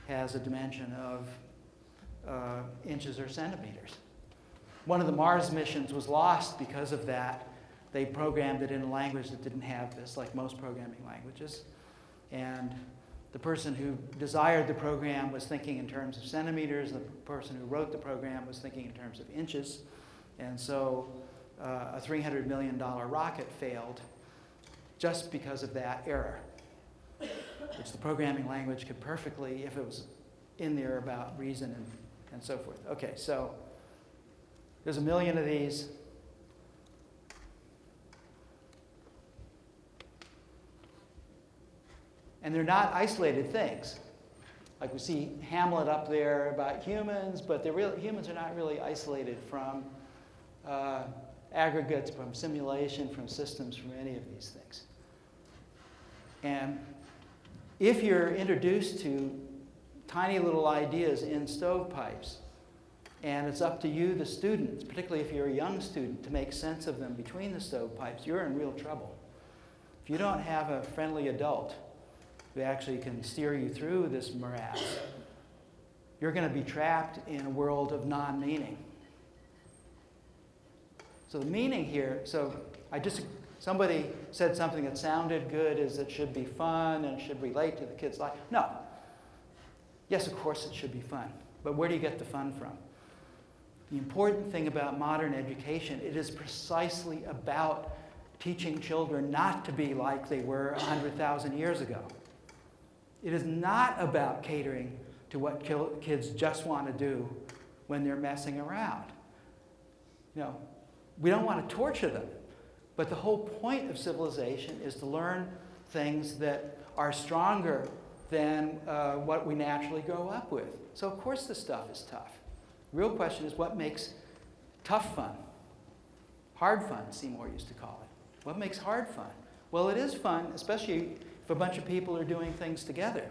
has a dimension of inches or centimeters. One of the Mars missions was lost because of that. They programmed it in a language that didn't have this, like most programming languages. And the person who desired the program was thinking in terms of centimeters. The person who wrote the program was thinking in terms of inches. And so a $300 million rocket failed just because of that error, which the programming language could perfectly, if it was in there about reason and so forth. Okay, so there's 1 million of these. And they're not isolated things. Like we see Hamlet up there about humans, but humans are not really isolated from aggregates, from simulation, from systems, from any of these things. And if you're introduced to tiny little ideas in stovepipes, and it's up to you, the student, particularly if you're a young student, to make sense of them between the stovepipes, you're in real trouble. If you don't have a friendly adult who actually can steer you through this morass, you're going to be trapped in a world of non-meaning. So the meaning here, somebody said something that sounded good, is it should be fun and should relate to the kid's life. No. Yes, of course it should be fun, but where do you get the fun from? The important thing about modern education, it is precisely about teaching children not to be like they were 100,000 years ago. It is not about catering to what kids just want to do when they're messing around. We don't want to torture them, but the whole point of civilization is to learn things that are stronger than what we naturally grow up with. So of course this stuff is tough. The real question is, what makes tough fun? Hard fun, Seymour used to call it. What makes hard fun? Well, it is fun, especially if a bunch of people are doing things together.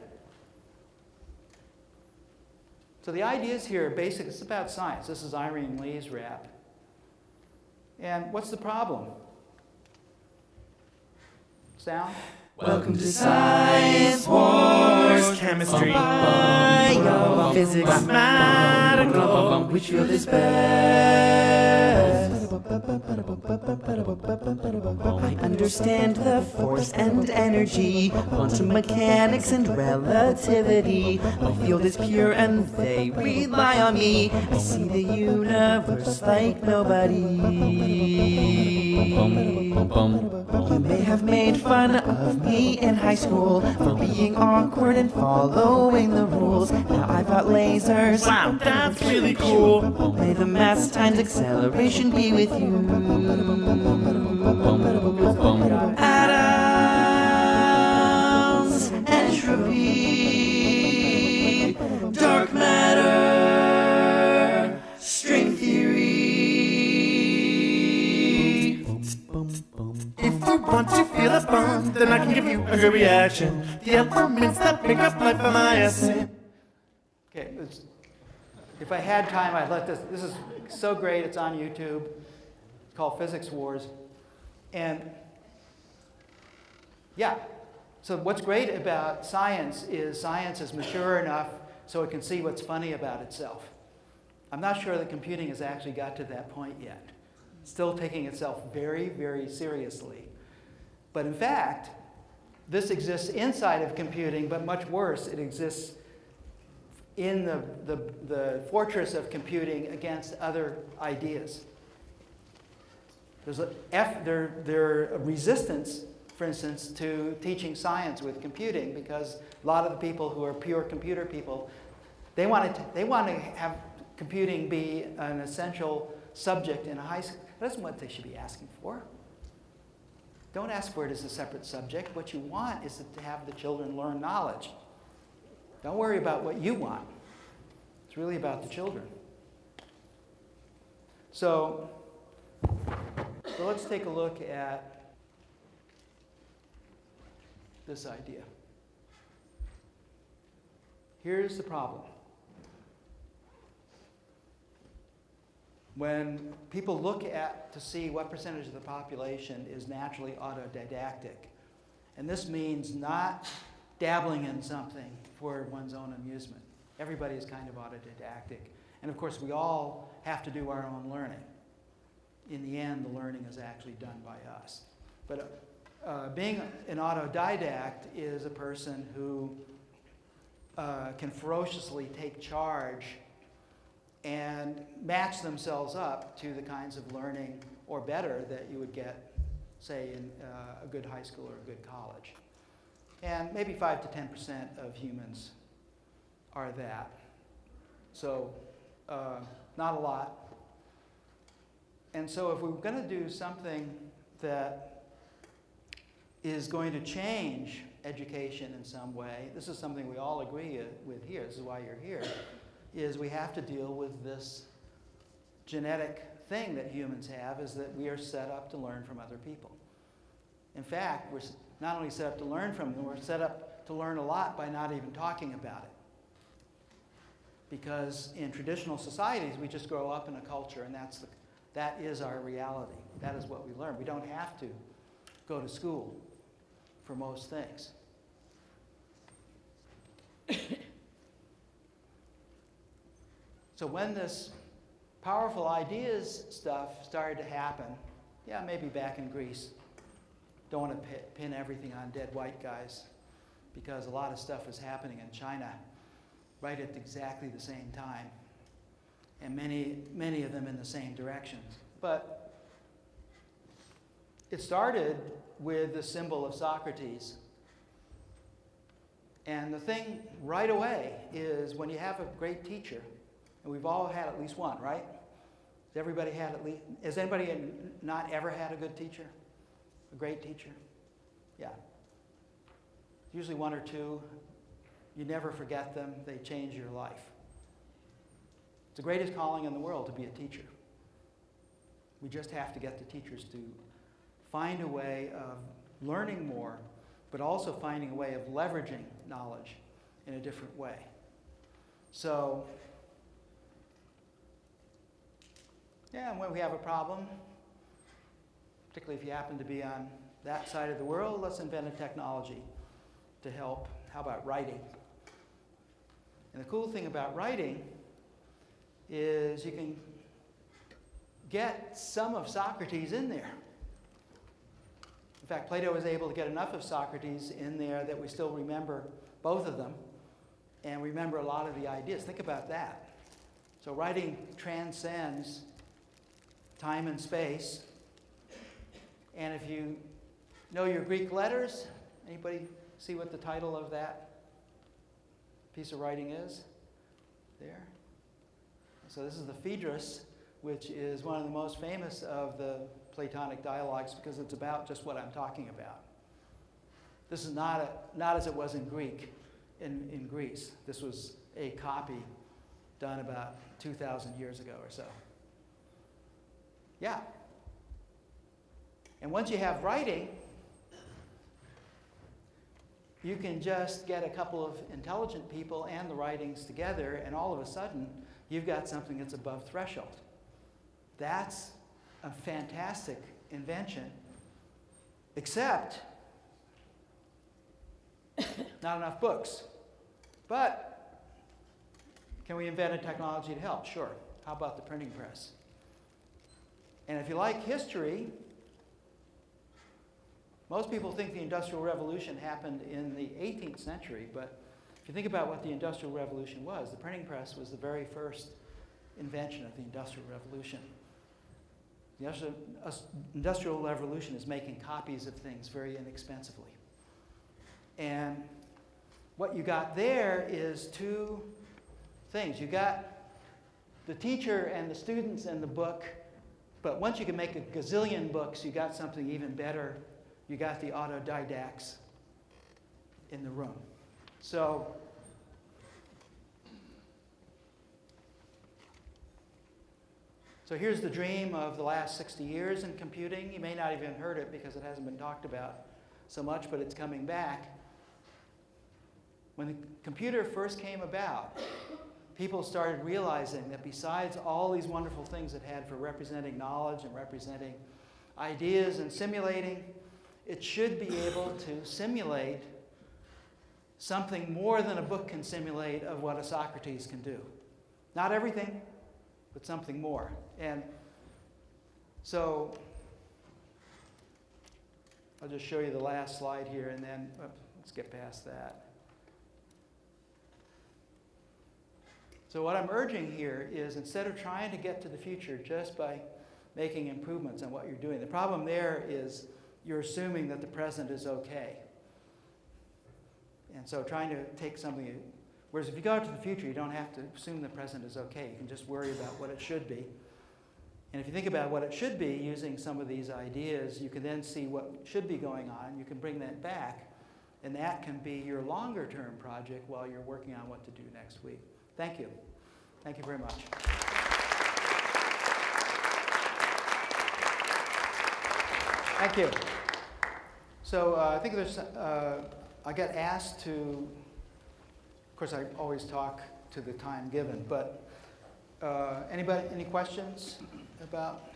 So the ideas here are basic. It's about science. This is Irene Lee's rap. And what's the problem? Sound? Welcome to Science Wars, Chemistry, Bio, Physics, Mathematical, which field is best? I understand the force and energy, quantum mechanics and relativity. My field is pure and they rely on me. I see the universe like nobody. You may have made fun of me in high school for being awkward and following the rules. Now I've got lasers. Wow, that's really cool. May the mass times acceleration be with you. Atoms, entropy, dark matter, string theory. If you want to feel a bond, then I can give you a good reaction. The elements that make up life are my essence. Okay, if I had time, I'd let this is so great, it's on YouTube. It's called Physics Wars. And yeah, so what's great about science is mature enough so it can see what's funny about itself. I'm not sure that computing has actually got to that point yet. It's still taking itself very, very seriously. But in fact, this exists inside of computing, but much worse, it exists in the fortress of computing against other ideas. There's a resistance, for instance, to teaching science with computing, because a lot of the people who are pure computer people, they want to have computing be an essential subject in a high school. That's what they should be asking for. Don't ask for it as a separate subject. What you want is to have the children learn knowledge. Don't worry about what you want. It's really about the children. So let's take a look at this idea. Here's the problem. When people look to see what percentage of the population is naturally autodidactic, and this means not dabbling in something for one's own amusement. Everybody is kind of autodidactic. And of course, we all have to do our own learning. In the end, the learning is actually done by us. But being an autodidact is a person who can ferociously take charge and match themselves up to the kinds of learning, or better, that you would get, say, in a good high school or a good college. And maybe 5 to 10% of humans are that. So not a lot. And so if we're going to do something that is going to change education in some way, this is something we all agree with here, this is why you're here, is we have to deal with this genetic thing that humans have, is that we are set up to learn from other people. In fact, we're not only set up to learn from them, we're set up to learn a lot by not even talking about it. Because in traditional societies, we just grow up in a culture, and that is our reality. That is what we learn. We don't have to go to school for most things. So when this powerful ideas stuff started to happen, yeah, maybe back in Greece, don't want to pin everything on dead white guys, because a lot of stuff was happening in China right at exactly the same time, and many of them in the same directions. But it started with the symbol of Socrates. And the thing right away is, when you have a great teacher, and we've all had at least one, right? Has anybody not ever had a good teacher? A great teacher? Yeah. Usually one or two. You never forget them. They change your life. It's the greatest calling in the world to be a teacher. We just have to get the teachers to find a way of learning more, but also finding a way of leveraging knowledge in a different way. So, yeah, when we have a problem, particularly if you happen to be on that side of the world, let's invent a technology to help. How about writing? And the cool thing about writing is you can get some of Socrates in there. In fact, Plato was able to get enough of Socrates in there that we still remember both of them and remember a lot of the ideas. Think about that. So writing transcends time and space. And if you know your Greek letters, anybody see what the title of that piece of writing is? There. So this is the Phaedrus, which is one of the most famous of the Platonic dialogues, because it's about just what I'm talking about. This is not as it was in Greece. This was a copy done about 2,000 years ago or so. Yeah. And once you have writing, you can just get a couple of intelligent people and the writings together, and all of a sudden, you've got something that's above threshold. That's a fantastic invention, except not enough books. But can we invent a technology to help? Sure. How about the printing press? And if you like history, Most people think the Industrial Revolution happened in the 18th century, but if you think about what the Industrial Revolution was, the printing press was the very first invention of the Industrial Revolution. The Industrial Revolution is making copies of things very inexpensively. And what you got there is two things. You got the teacher and the students and the book, but once you can make a gazillion books, you got something even better. You got the autodidacts in the room. So here's the dream of the last 60 years in computing. You may not even heard it because it hasn't been talked about so much, but it's coming back. When the computer first came about, people started realizing that besides all these wonderful things it had for representing knowledge and representing ideas and simulating, it should be able to simulate something more than a book can simulate of what a Socrates can do. Not everything, but something more. And so I'll just show you the last slide here, and then let's get past that. So what I'm urging here is, instead of trying to get to the future just by making improvements on what you're doing, the problem there is you're assuming that the present is okay. And so trying to take something, whereas if you go out to the future, you don't have to assume the present is okay. You can just worry about what it should be. And if you think about what it should be using some of these ideas, you can then see what should be going on. You can bring that back, and that can be your longer term project while you're working on what to do next week. Thank you. Thank you very much. Thank you. So I think there's, I get asked to, of course I always talk to the time given, but anybody, any questions about?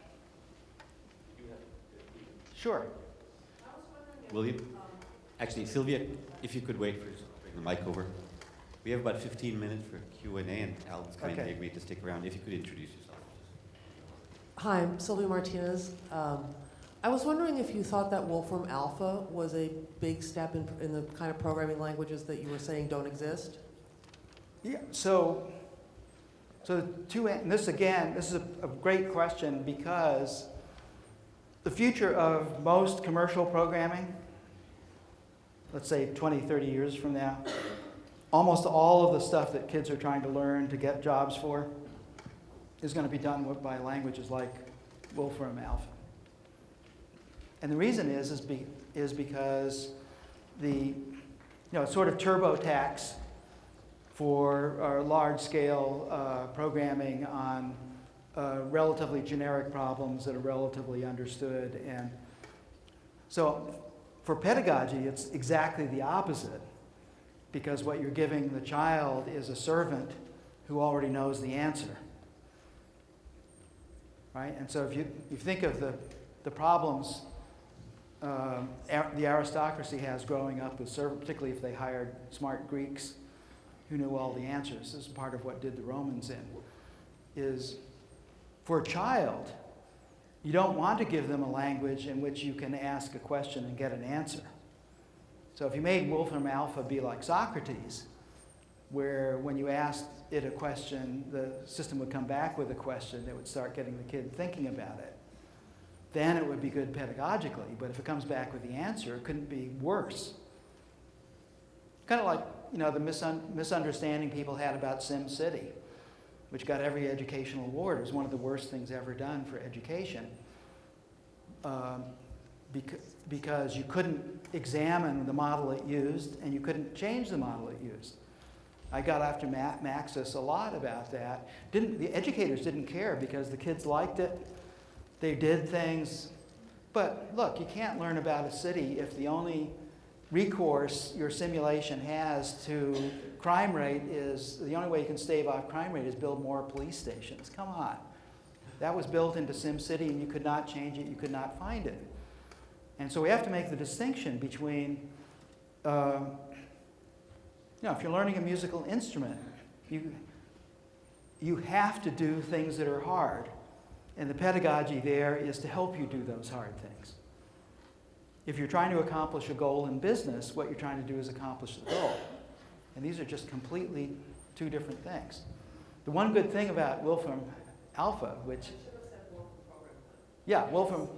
Sure. William? Actually, Sylvia, if you could wait for bring the mic over. We have about 15 minutes for Q&A, and Al's kindly agreed to stick around. If you could introduce yourself. Hi, I'm Sylvia Martinez. I was wondering if you thought that Wolfram Alpha was a big step in the kind of programming languages that you were saying don't exist? Yeah, so and this again, this is a great question, because the future of most commercial programming, let's say 20, 30 years from now, almost all of the stuff that kids are trying to learn to get jobs for is going to be done by languages like Wolfram Alpha. And the reason is because the sort of TurboTax for large-scale programming on relatively generic problems that are relatively understood. And so for pedagogy, it's exactly the opposite, because what you're giving the child is a servant who already knows the answer. Right? And so if you think of the problems the aristocracy has growing up with servants, particularly if they hired smart Greeks who knew all the answers. This is part of what did the Romans in. Is for a child, you don't want to give them a language in which you can ask a question and get an answer. So if you made Wolfram Alpha be like Socrates, where when you asked it a question, the system would come back with a question that would start getting the kid thinking about it, then it would be good pedagogically. But if it comes back with the answer, it couldn't be worse. Kind of like, the misunderstanding people had about SimCity, which got every educational award. It was one of the worst things ever done for education, because you couldn't examine the model it used, and you couldn't change the model it used. I got after Maxis a lot about that. The educators didn't care because the kids liked it. They did things. But look, you can't learn about a city if the only recourse your simulation has to crime rate is, the only way you can stave off crime rate is build more police stations. Come on. That was built into SimCity, and you could not change it, you could not find it. And so we have to make the distinction between, if you're learning a musical instrument, you have to do things that are hard. And the pedagogy there is to help you do those hard things. if you're trying to accomplish a goal in business, what you're trying to do is accomplish the goal. And these are just completely two different things. The one good thing about Wolfram Alpha, which... Yeah, Wolfram...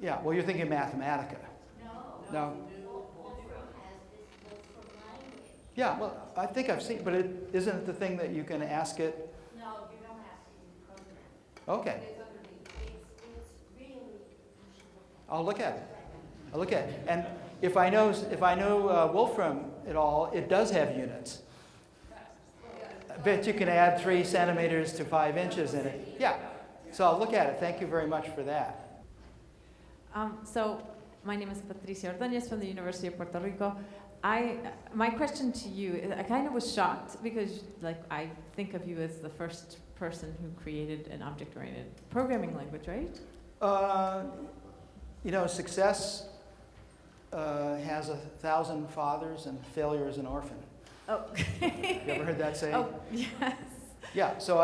Yeah, well, you're thinking Mathematica. No? Yeah, well, I think I've seen, but isn't it the thing that you can ask it? No, you don't ask it in program. Okay, It's really, you should look I'll look at it. I'll look at it. And if I know Wolfram at all, it does have units. I bet you can add 3 centimeters to 5 inches in it. Yeah, so I'll look at it. Thank you very much for that. So my name is Patricia Ordóñez from the University of Puerto Rico. My question to you, I kind of was shocked because I think of you as the first person who created an object-oriented programming language, right? Success has 1,000 fathers and failure is an orphan. Oh. You ever heard that saying? Oh, yes. Yeah, so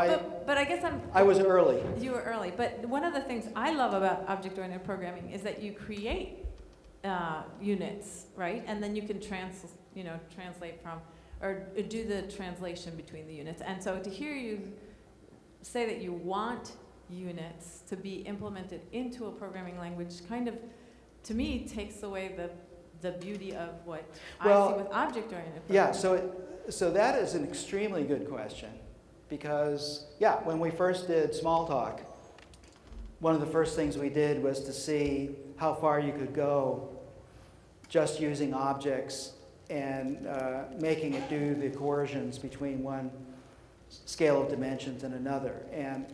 But I guess I was early. You were early. But one of the things I love about object-oriented programming is that you create units, right? And then you can translate from, or do the translation between the units. And so to hear you say that you want units to be implemented into a programming language kind of, to me, takes away the beauty of what I see with object-oriented programming. Yeah, so that is an extremely good question. Because, yeah, when we first did Smalltalk, one of the first things we did was to see how far you could go just using objects and making it do the coercions between one scale of dimensions and another. And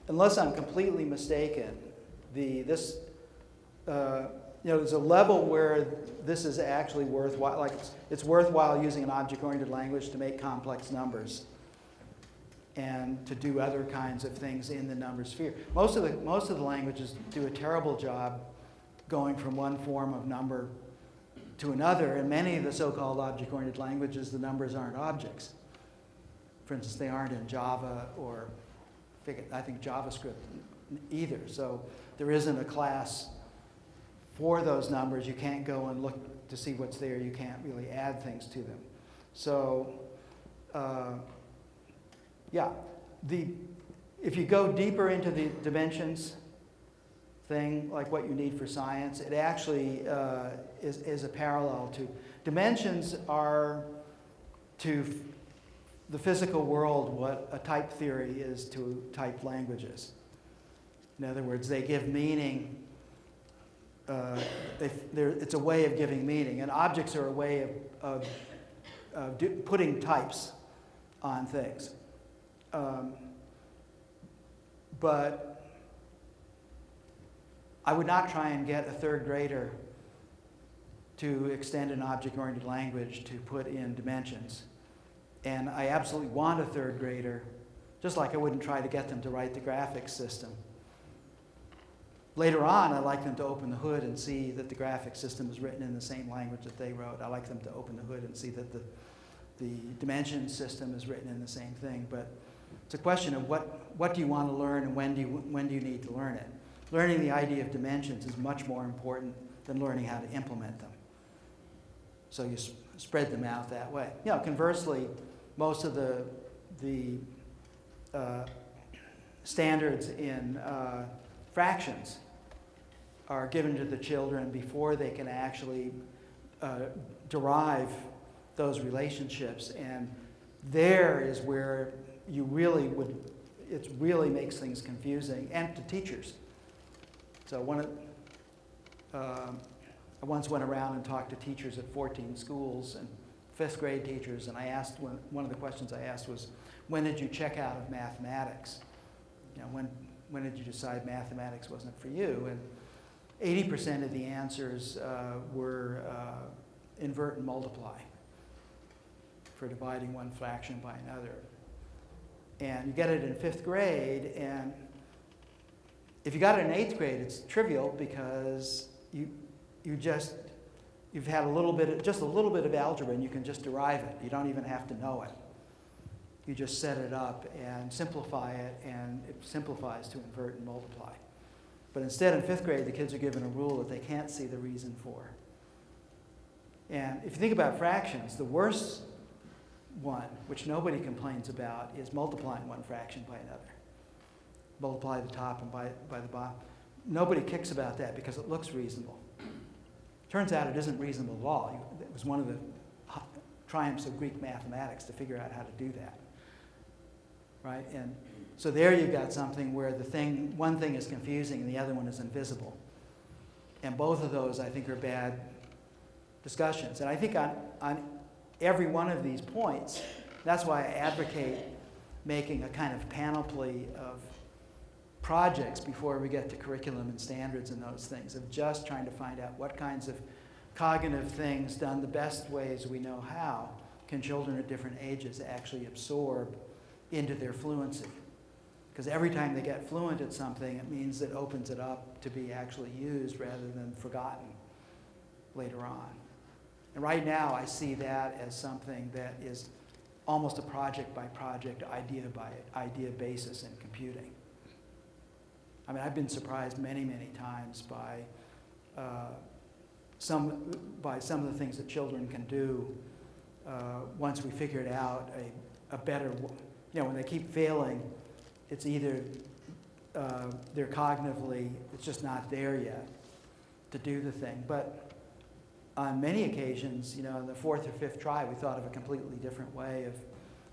unless I'm completely mistaken, there's a level where this is actually worthwhile. Like it's worthwhile using an object-oriented language to make complex numbers and to do other kinds of things in the number sphere. Most of the languages do a terrible job going from one form of number to another, and many of the so-called object-oriented languages, the numbers aren't objects. For instance, they aren't in Java or I think JavaScript either. So there isn't a class for those numbers. You can't go and look to see what's there. You can't really add things to them. So yeah, if you go deeper into the dimensions thing, like what you need for science, it actually is a parallel to. Dimensions are to the physical world what a type theory is to type languages. In other words, they give meaning. It's a way of giving meaning, and objects are a way of putting types on things. But I would not try and get a third grader to extend an object-oriented language to put in dimensions. And I absolutely want a third grader, just like I wouldn't try to get them to write the graphics system. Later on, I like them to open the hood and see that the graphics system is written in the same language that they wrote. I like them to open the hood and see that the dimension system is written in the same thing. But it's a question of what do you want to learn and when do you need to learn it. Learning the idea of dimensions is much more important than learning how to implement them. So you spread them out that way. Conversely, most of the standards in fractions are given to the children before they can actually derive those relationships, and there is where it really makes things confusing, and to teachers. So I once went around and talked to teachers at 14 schools and 5th grade teachers, and I asked, one of the questions I asked was, when did you check out of mathematics? When did you decide mathematics wasn't for you? And 80% of the answers were invert and multiply for dividing one fraction by another. And you get it in 5th grade, and if you got it in 8th grade, it's trivial because you've had just a little bit of algebra, and you can just derive it. You don't even have to know it. You just set it up and simplify it, and it simplifies to invert and multiply. But instead, in 5th grade, the kids are given a rule that they can't see the reason for. And if you think about fractions, the worst one, which nobody complains about, is multiplying one fraction by another. Multiply the top and by the bottom. Nobody kicks about that because it looks reasonable. Turns out it isn't reasonable at all. It was one of the triumphs of Greek mathematics to figure out how to do that. Right? And so there you've got something where one thing is confusing and the other one is invisible. And both of those, I think, are bad discussions. And I think on every one of these points, that's why I advocate making a kind of panoply of projects before we get to curriculum and standards and those things, of just trying to find out what kinds of cognitive things done the best ways we know how can children at different ages actually absorb into their fluency. Because every time they get fluent at something, it means it opens it up to be actually used rather than forgotten later on. And right now, I see that as something that is almost a project by project, idea by idea basis in computing. I mean, I've been surprised many, many times by some of the things that children can do once we figured out a better, when they keep failing, it's either they're cognitively, it's just not there yet to do the thing. But on many occasions, in the 4th or 5th try, we thought of a completely different way of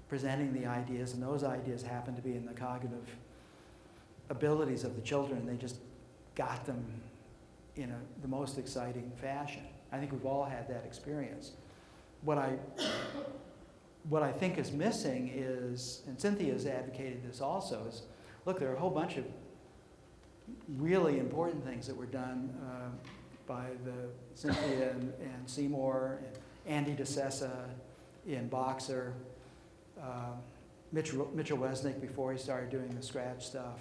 presenting the ideas, and those ideas happened to be in the cognitive abilities of the children. They just got them in the most exciting fashion. I think we've all had that experience. What I think is missing is, and Cynthia's advocated this also, is look, there are a whole bunch of really important things that were done by Cynthia and Seymour and Andy DeSessa in Boxer, Mitchell Wesnick before he started doing the Scratch stuff.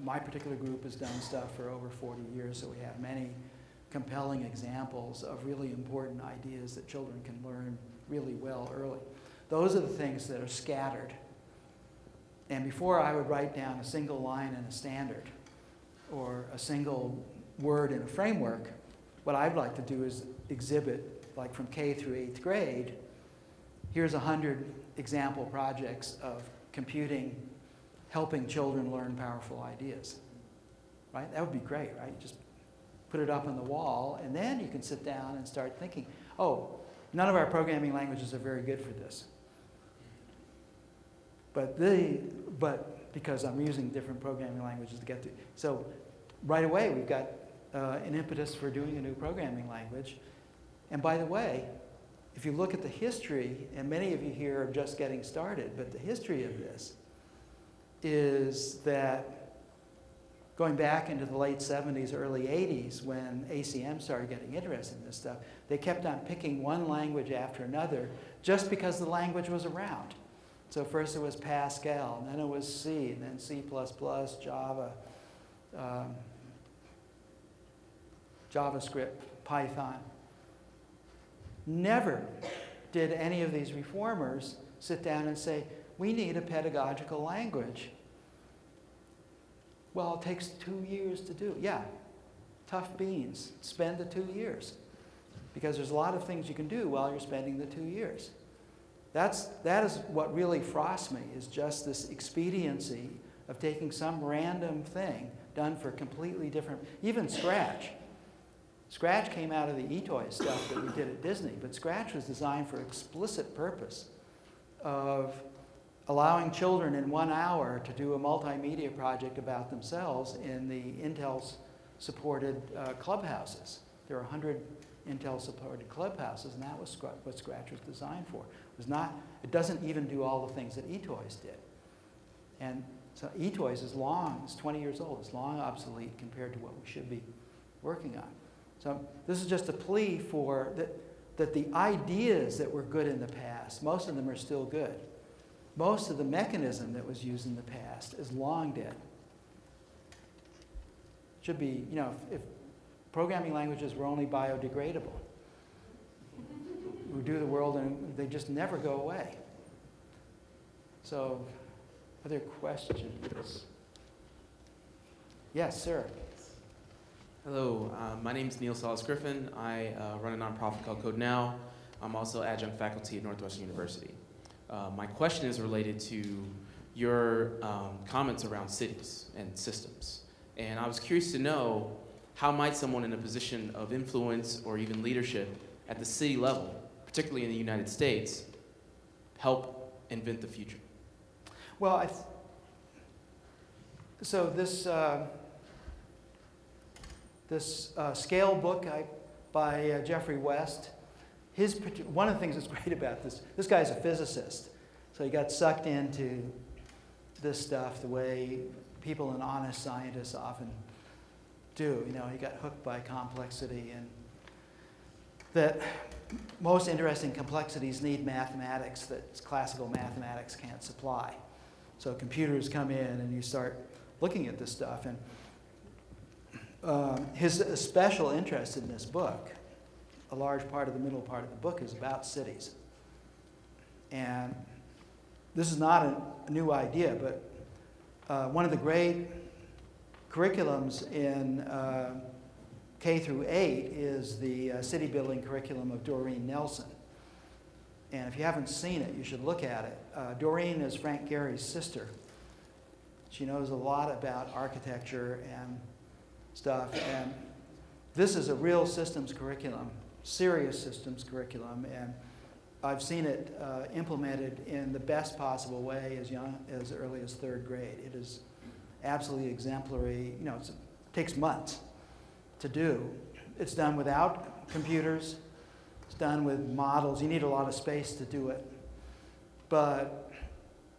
My particular group has done stuff for over 40 years, so we have many compelling examples of really important ideas that children can learn really well early. Those are the things that are scattered. And before I would write down a single line in a standard or a single word in a framework, what I'd like to do is exhibit, like from K through 8th grade, here's 100 example projects of computing helping children learn powerful ideas. Right? That would be great, right? Just put it up on the wall, and then you can sit down and start thinking, oh, none of our programming languages are very good for this. But because I'm using different programming languages to get to. So right away, we've got an impetus for doing a new programming language. And by the way, if you look at the history, and many of you here are just getting started, but the history of this is that going back into the late 70s, early 80s, when ACM started getting interested in this stuff, they kept on picking one language after another just because the language was around. So first it was Pascal, and then it was C, and then C++, Java, JavaScript, Python. Never did any of these reformers sit down and say, we need a pedagogical language. Well, it takes 2 years to do. Yeah, tough beans. Spend the 2 years. Because there's a lot of things you can do while you're spending the 2 years. That is what really frosts me, is just this expediency of taking some random thing done for completely different, even Scratch. Scratch came out of the eToy stuff that we did at Disney, but Scratch was designed for explicit purpose of allowing children in 1 hour to do a multimedia project about themselves in the Intel-supported clubhouses. There are 100 Intel-supported clubhouses, and that was what Scratch was designed for. It doesn't even do all the things that eToys did. And so eToys is 20 years old. It's long obsolete compared to what we should be working on. So this is just a plea for that the ideas that were good in the past, most of them are still good. Most of the mechanism that was used in the past is long dead. Should be, if programming languages were only biodegradable, we do the world and they just never go away. So Other questions? Yes, sir. Hello, my name is Neil Salas Griffin. I run a nonprofit called Code Now. I'm also adjunct faculty at Northwestern University. My question is related to your comments around cities and systems. And I was curious to know, how might someone in a position of influence or even leadership at the city level, particularly in the United States, help invent the future? Well, so this scale book by Jeffrey West, one of the things that's great about this guy's a physicist, so he got sucked into this stuff the way people and honest scientists often do. You know, he got hooked by complexity, and that most interesting complexities need mathematics that classical mathematics can't supply. So computers come in and you start looking at this stuff. And his special interest in this book, a large part of the middle part of the book, is about cities. And this is not a new idea, but one of the great curriculums in K through 8 is the city building curriculum of Doreen Nelson. And if you haven't seen it, you should look at it. Doreen is Frank Gehry's sister. She knows a lot about architecture and stuff. And this is a real systems curriculum, serious systems curriculum. And I've seen it implemented in the best possible way as early as 3rd grade. It is absolutely exemplary. You know, it takes months to do. It's done without computers. It's done with models. You need a lot of space to do it. But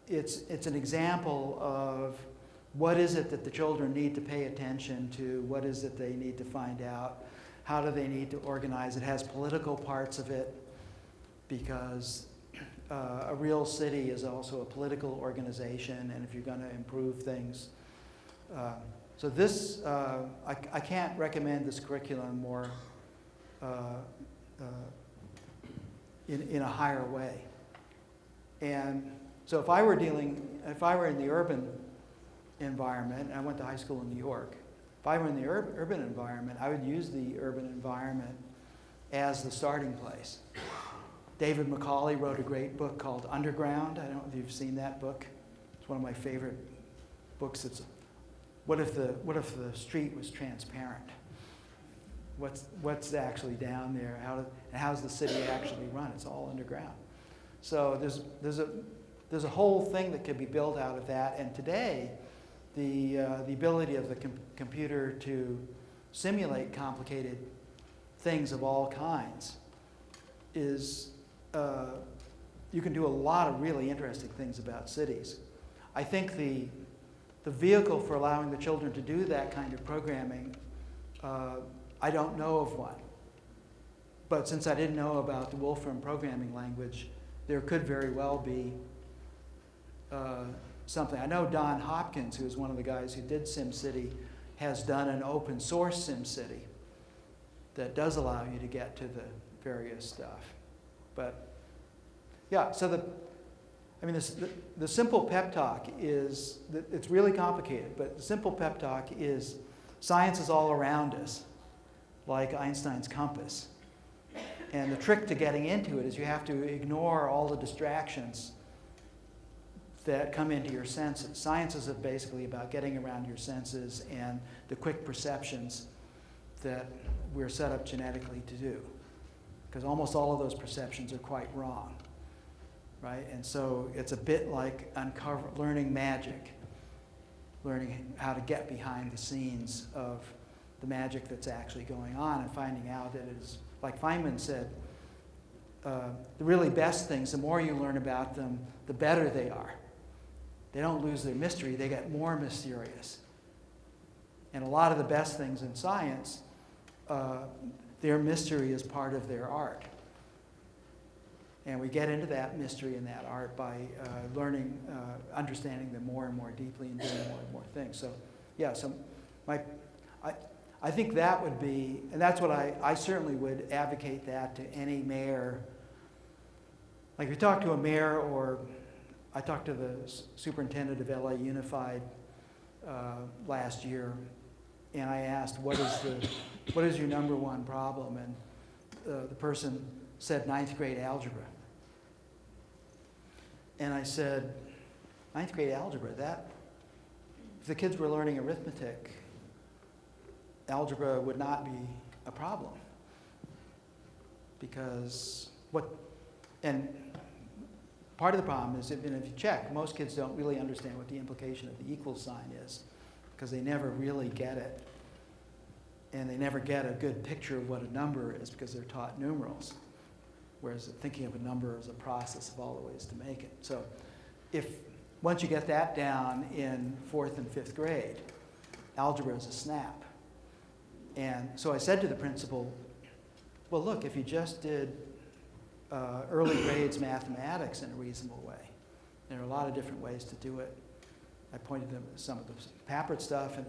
it's an example of what is it that the children need to pay attention to, what is it they need to find out, how do they need to organize. It has political parts of it, because a real city is also a political organization, and if you're going to improve things. So this, I can't recommend this curriculum more in a higher way. And so if I were in the urban environment, and I went to high school in New York, if I were in the urban environment, I would use the urban environment as the starting place. David Macaulay wrote a great book called Underground. I don't know if you've seen that book. It's one of my favorite books. It's what if the street was transparent? What's actually down there? How's the city actually run? It's all underground. So there's a whole thing that could be built out of that. And today, the ability of the computer to simulate complicated things of all kinds is, you can do a lot of really interesting things about cities. I think the vehicle for allowing the children to do that kind of programming, I don't know of one. But since I didn't know about the Wolfram programming language, there could very well be something. I know Don Hopkins, who is one of the guys who did SimCity, has done an open source SimCity that does allow you to get to the various stuff. But yeah, so the simple pep talk is, it's really complicated, but the simple pep talk is science is all around us, like Einstein's Compass. And the trick to getting into it is you have to ignore all the distractions that come into your senses. Science is basically about getting around your senses and the quick perceptions that we're set up genetically to do. Because almost all of those perceptions are quite wrong, right? And so it's a bit like learning magic, learning how to get behind the scenes of the magic that's actually going on and finding out that it is, like Feynman said, the really best things, the more you learn about them, the better they are. They don't lose their mystery, they get more mysterious. And a lot of the best things in science, their mystery is part of their art. And we get into that mystery and that art by learning, understanding them more and more deeply and doing more and more things. So, yeah, so I think that would be, and that's what I certainly would advocate that to any mayor. Like if you talk to a mayor, or I talked to the superintendent of LA Unified last year, and I asked, what is your number one problem? And the person said 9th grade algebra. And I said, 9th grade algebra, if the kids were learning arithmetic, algebra would not be a problem. Because and part of the problem is, if you check, most kids don't really understand what the implication of the equal sign is, because they never really get it. And they never get a good picture of what a number is because they're taught numerals. Whereas thinking of a number is a process of all the ways to make it. So once you get that down in 4th and 5th grade, algebra is a snap. And so I said to the principal, well, look, if you just did early grades mathematics in a reasonable way, there are a lot of different ways to do it. I pointed them to some of the Papert stuff and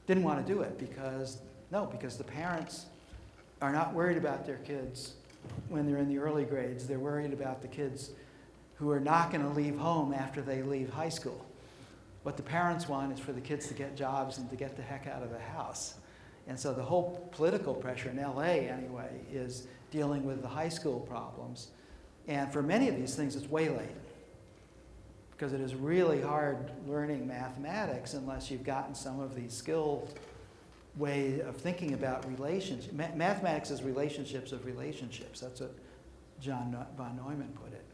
didn't want to do it because the parents are not worried about their kids when they're in the early grades. They're worried about the kids who are not going to leave home after they leave high school. What the parents want is for the kids to get jobs and to get the heck out of the house. And so the whole political pressure in LA, anyway, is dealing with the high school problems. And for many of these things, it's way late. Because it is really hard learning mathematics unless you've gotten some of these skilled way of thinking about relationships. Mathematics is relationships of relationships. That's what John von Neumann put it.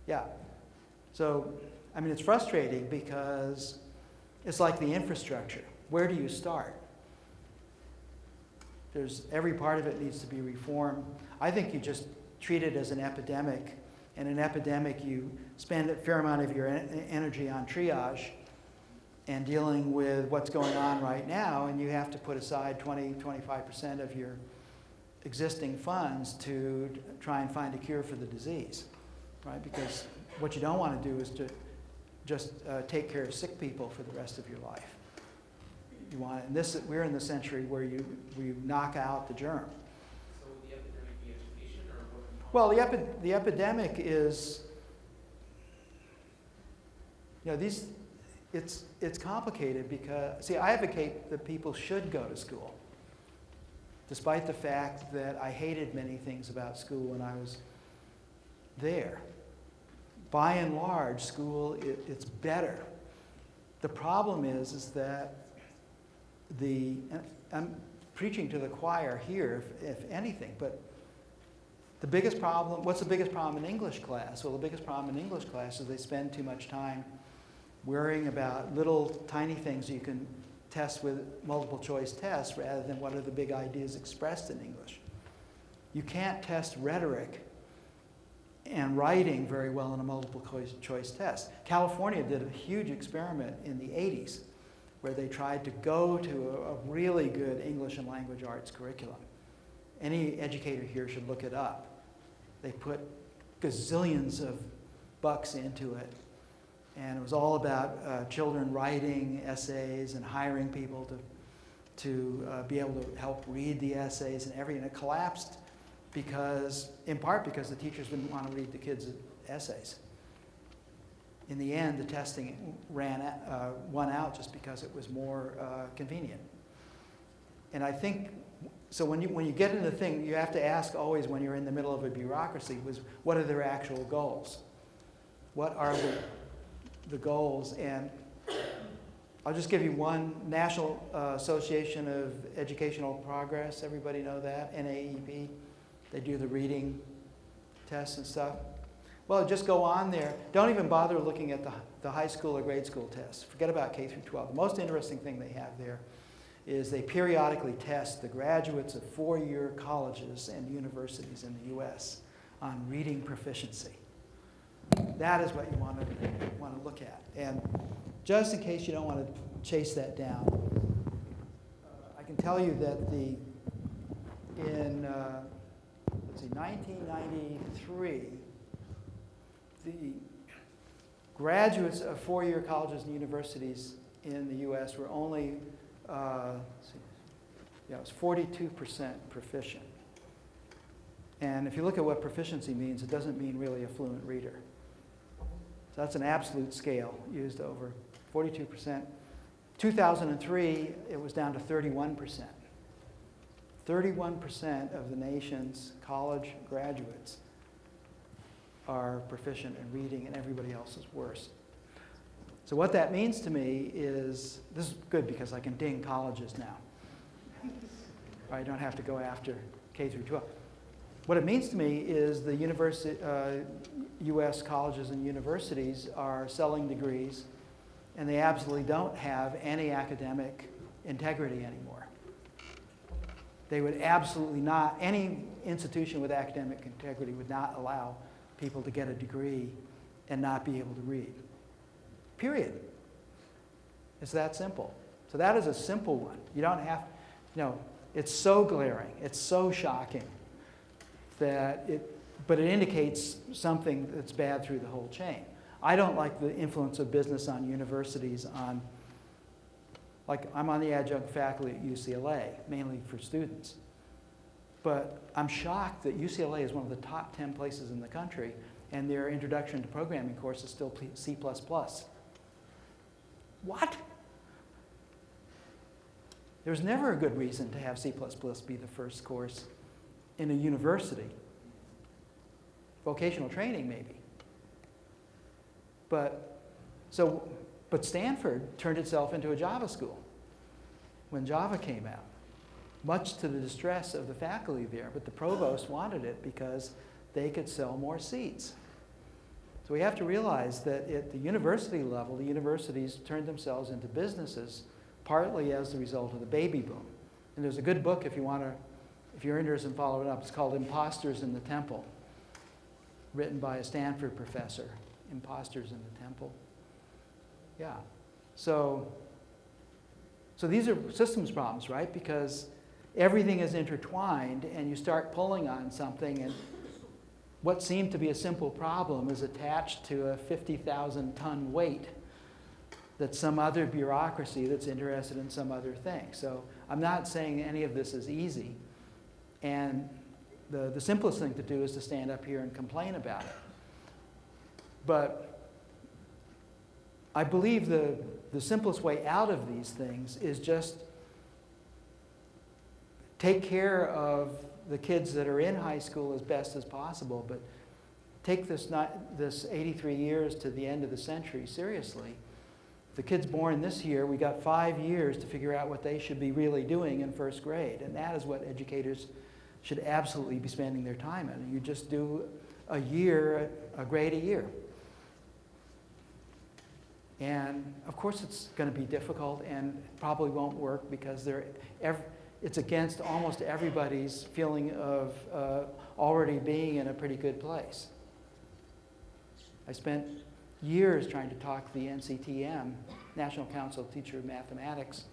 Yeah. So, I mean, it's frustrating because it's like the infrastructure. Where do you start? Every part of it needs to be reformed. I think you just treat it as an epidemic. And an epidemic, you spend a fair amount of your energy on triage and dealing with what's going on right now, and you have to put aside 20-25% of your existing funds to try and find a cure for the disease, right? Because what you don't want to do is to just take care of sick people for the rest of your life. You want, and we're in the century where you knock out the germ. So would the epidemic be education, or what? Well, the epidemic is, it's complicated because, see, I advocate that people should go to school, despite the fact that I hated many things about school when I was there. By and large, school, it's better. The problem is that I'm preaching to the choir here, if anything, but the biggest problem, what's the biggest problem in English class? Well, the biggest problem in English class is they spend too much time worrying about little tiny things you can test with multiple choice tests rather than what are the big ideas expressed in English. You can't test rhetoric and writing very well in a multiple choice test. California did a huge experiment in the 80s where they tried to go to a really good English and language arts curriculum. Any educator here should look it up. They put gazillions of bucks into it. And it was all about children writing essays and hiring people to be able to help read the essays and everything. It collapsed in part because the teachers didn't want to read the kids' essays. In the end, the testing won out just because it was more convenient. And I think, so when you get into the thing, you have to ask always when you're in the middle of a bureaucracy, what are their actual goals? What are the goals? And I'll just give you one. National Association of Educational Progress, everybody know that, NAEP. They do the reading tests and stuff. Well, just go on there. Don't even bother looking at the high school or grade school tests. Forget about K through 12. The most interesting thing they have there is they periodically test the graduates of four-year colleges and universities in the US on reading proficiency. That is what you want to look at. And just in case you don't want to chase that down, I can tell you that in 1993, the graduates of four-year colleges and universities in the U.S. were only, it was 42% proficient. And if you look at what proficiency means, it doesn't mean really a fluent reader. So that's an absolute scale used over 42%. 2003, it was down to 31%. 31% of the nation's college graduates are proficient in reading, and everybody else is worse. So what that means to me is, this is good because I can ding colleges now. I don't have to go after K through 12. What it means to me is the U.S. colleges and universities are selling degrees, and they absolutely don't have any academic integrity anymore. They would absolutely not, any institution with academic integrity would not allow people to get a degree and not be able to read. Period. It's that simple. So that is a simple one. You don't have, it's so glaring, it's so shocking that but it indicates something that's bad through the whole chain. I don't like the influence of business on universities like I'm on the adjunct faculty at UCLA, mainly for students. But I'm shocked that UCLA is one of the top 10 places in the country, and their introduction to programming course is still C++. What? There's never a good reason to have C++ be the first course in a university. Vocational training, maybe. But Stanford turned itself into a Java school when Java came out, much to the distress of the faculty there. But the provost wanted it because they could sell more seats. So we have to realize that at the university level, the universities turned themselves into businesses, partly as a result of the baby boom. And there's a good book if you're interested in following it up. It's called Imposters in the Temple, written by a Stanford professor. Imposters in the Temple. Yeah. So these are systems problems, right? Because everything is intertwined, and you start pulling on something, and what seemed to be a simple problem is attached to a 50,000-ton weight that's some other bureaucracy that's interested in some other thing. So I'm not saying any of this is easy. And the simplest thing to do is to stand up here and complain about it. But I believe the simplest way out of these things is just take care of the kids that are in high school as best as possible, but take this 83 years to the end of the century seriously. The kids born this year, we got 5 years to figure out what they should be really doing in first grade, and that is what educators should absolutely be spending their time in. You just do a grade a year. And of course it's going to be difficult and probably won't work because it's against almost everybody's feeling of already being in a pretty good place. I spent years trying to talk the NCTM, National Council of Teacher of Mathematics,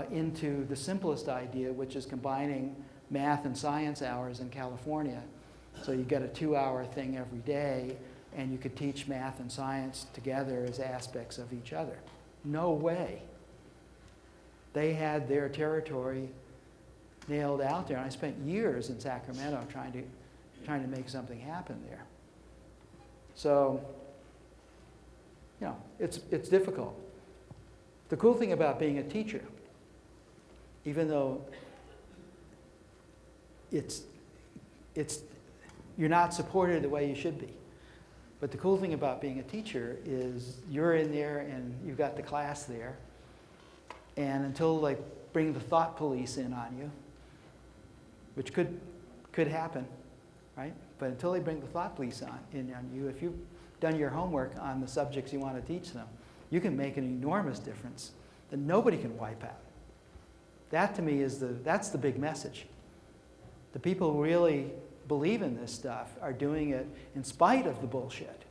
into the simplest idea, which is combining math and science hours in California. So you get a 2-hour thing every day, and you could teach math and science together as aspects of each other. No way. They had their territory nailed out there, and I spent years in Sacramento trying to make something happen there. So, it's difficult. The cool thing about being a teacher, even though you're not supported the way you should be, but the cool thing about being a teacher is you're in there and you've got the class there, and until they bring the thought police in on you, which could happen, right? But until they bring the thought police in on you, if you've done your homework on the subjects you want to teach them, you can make an enormous difference that nobody can wipe out. That to me that's the big message. The people who really believe in this stuff are doing it in spite of the bullshit.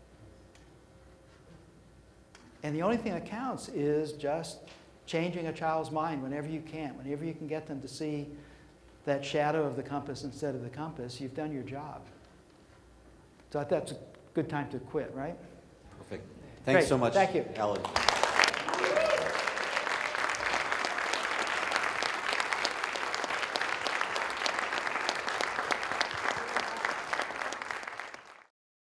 And the only thing that counts is just changing a child's mind whenever you can get them to see that shadow of the compass instead of the compass, you've done your job. So that's a good time to quit, right? Perfect. Thanks Great. so much, Thank you. Alan.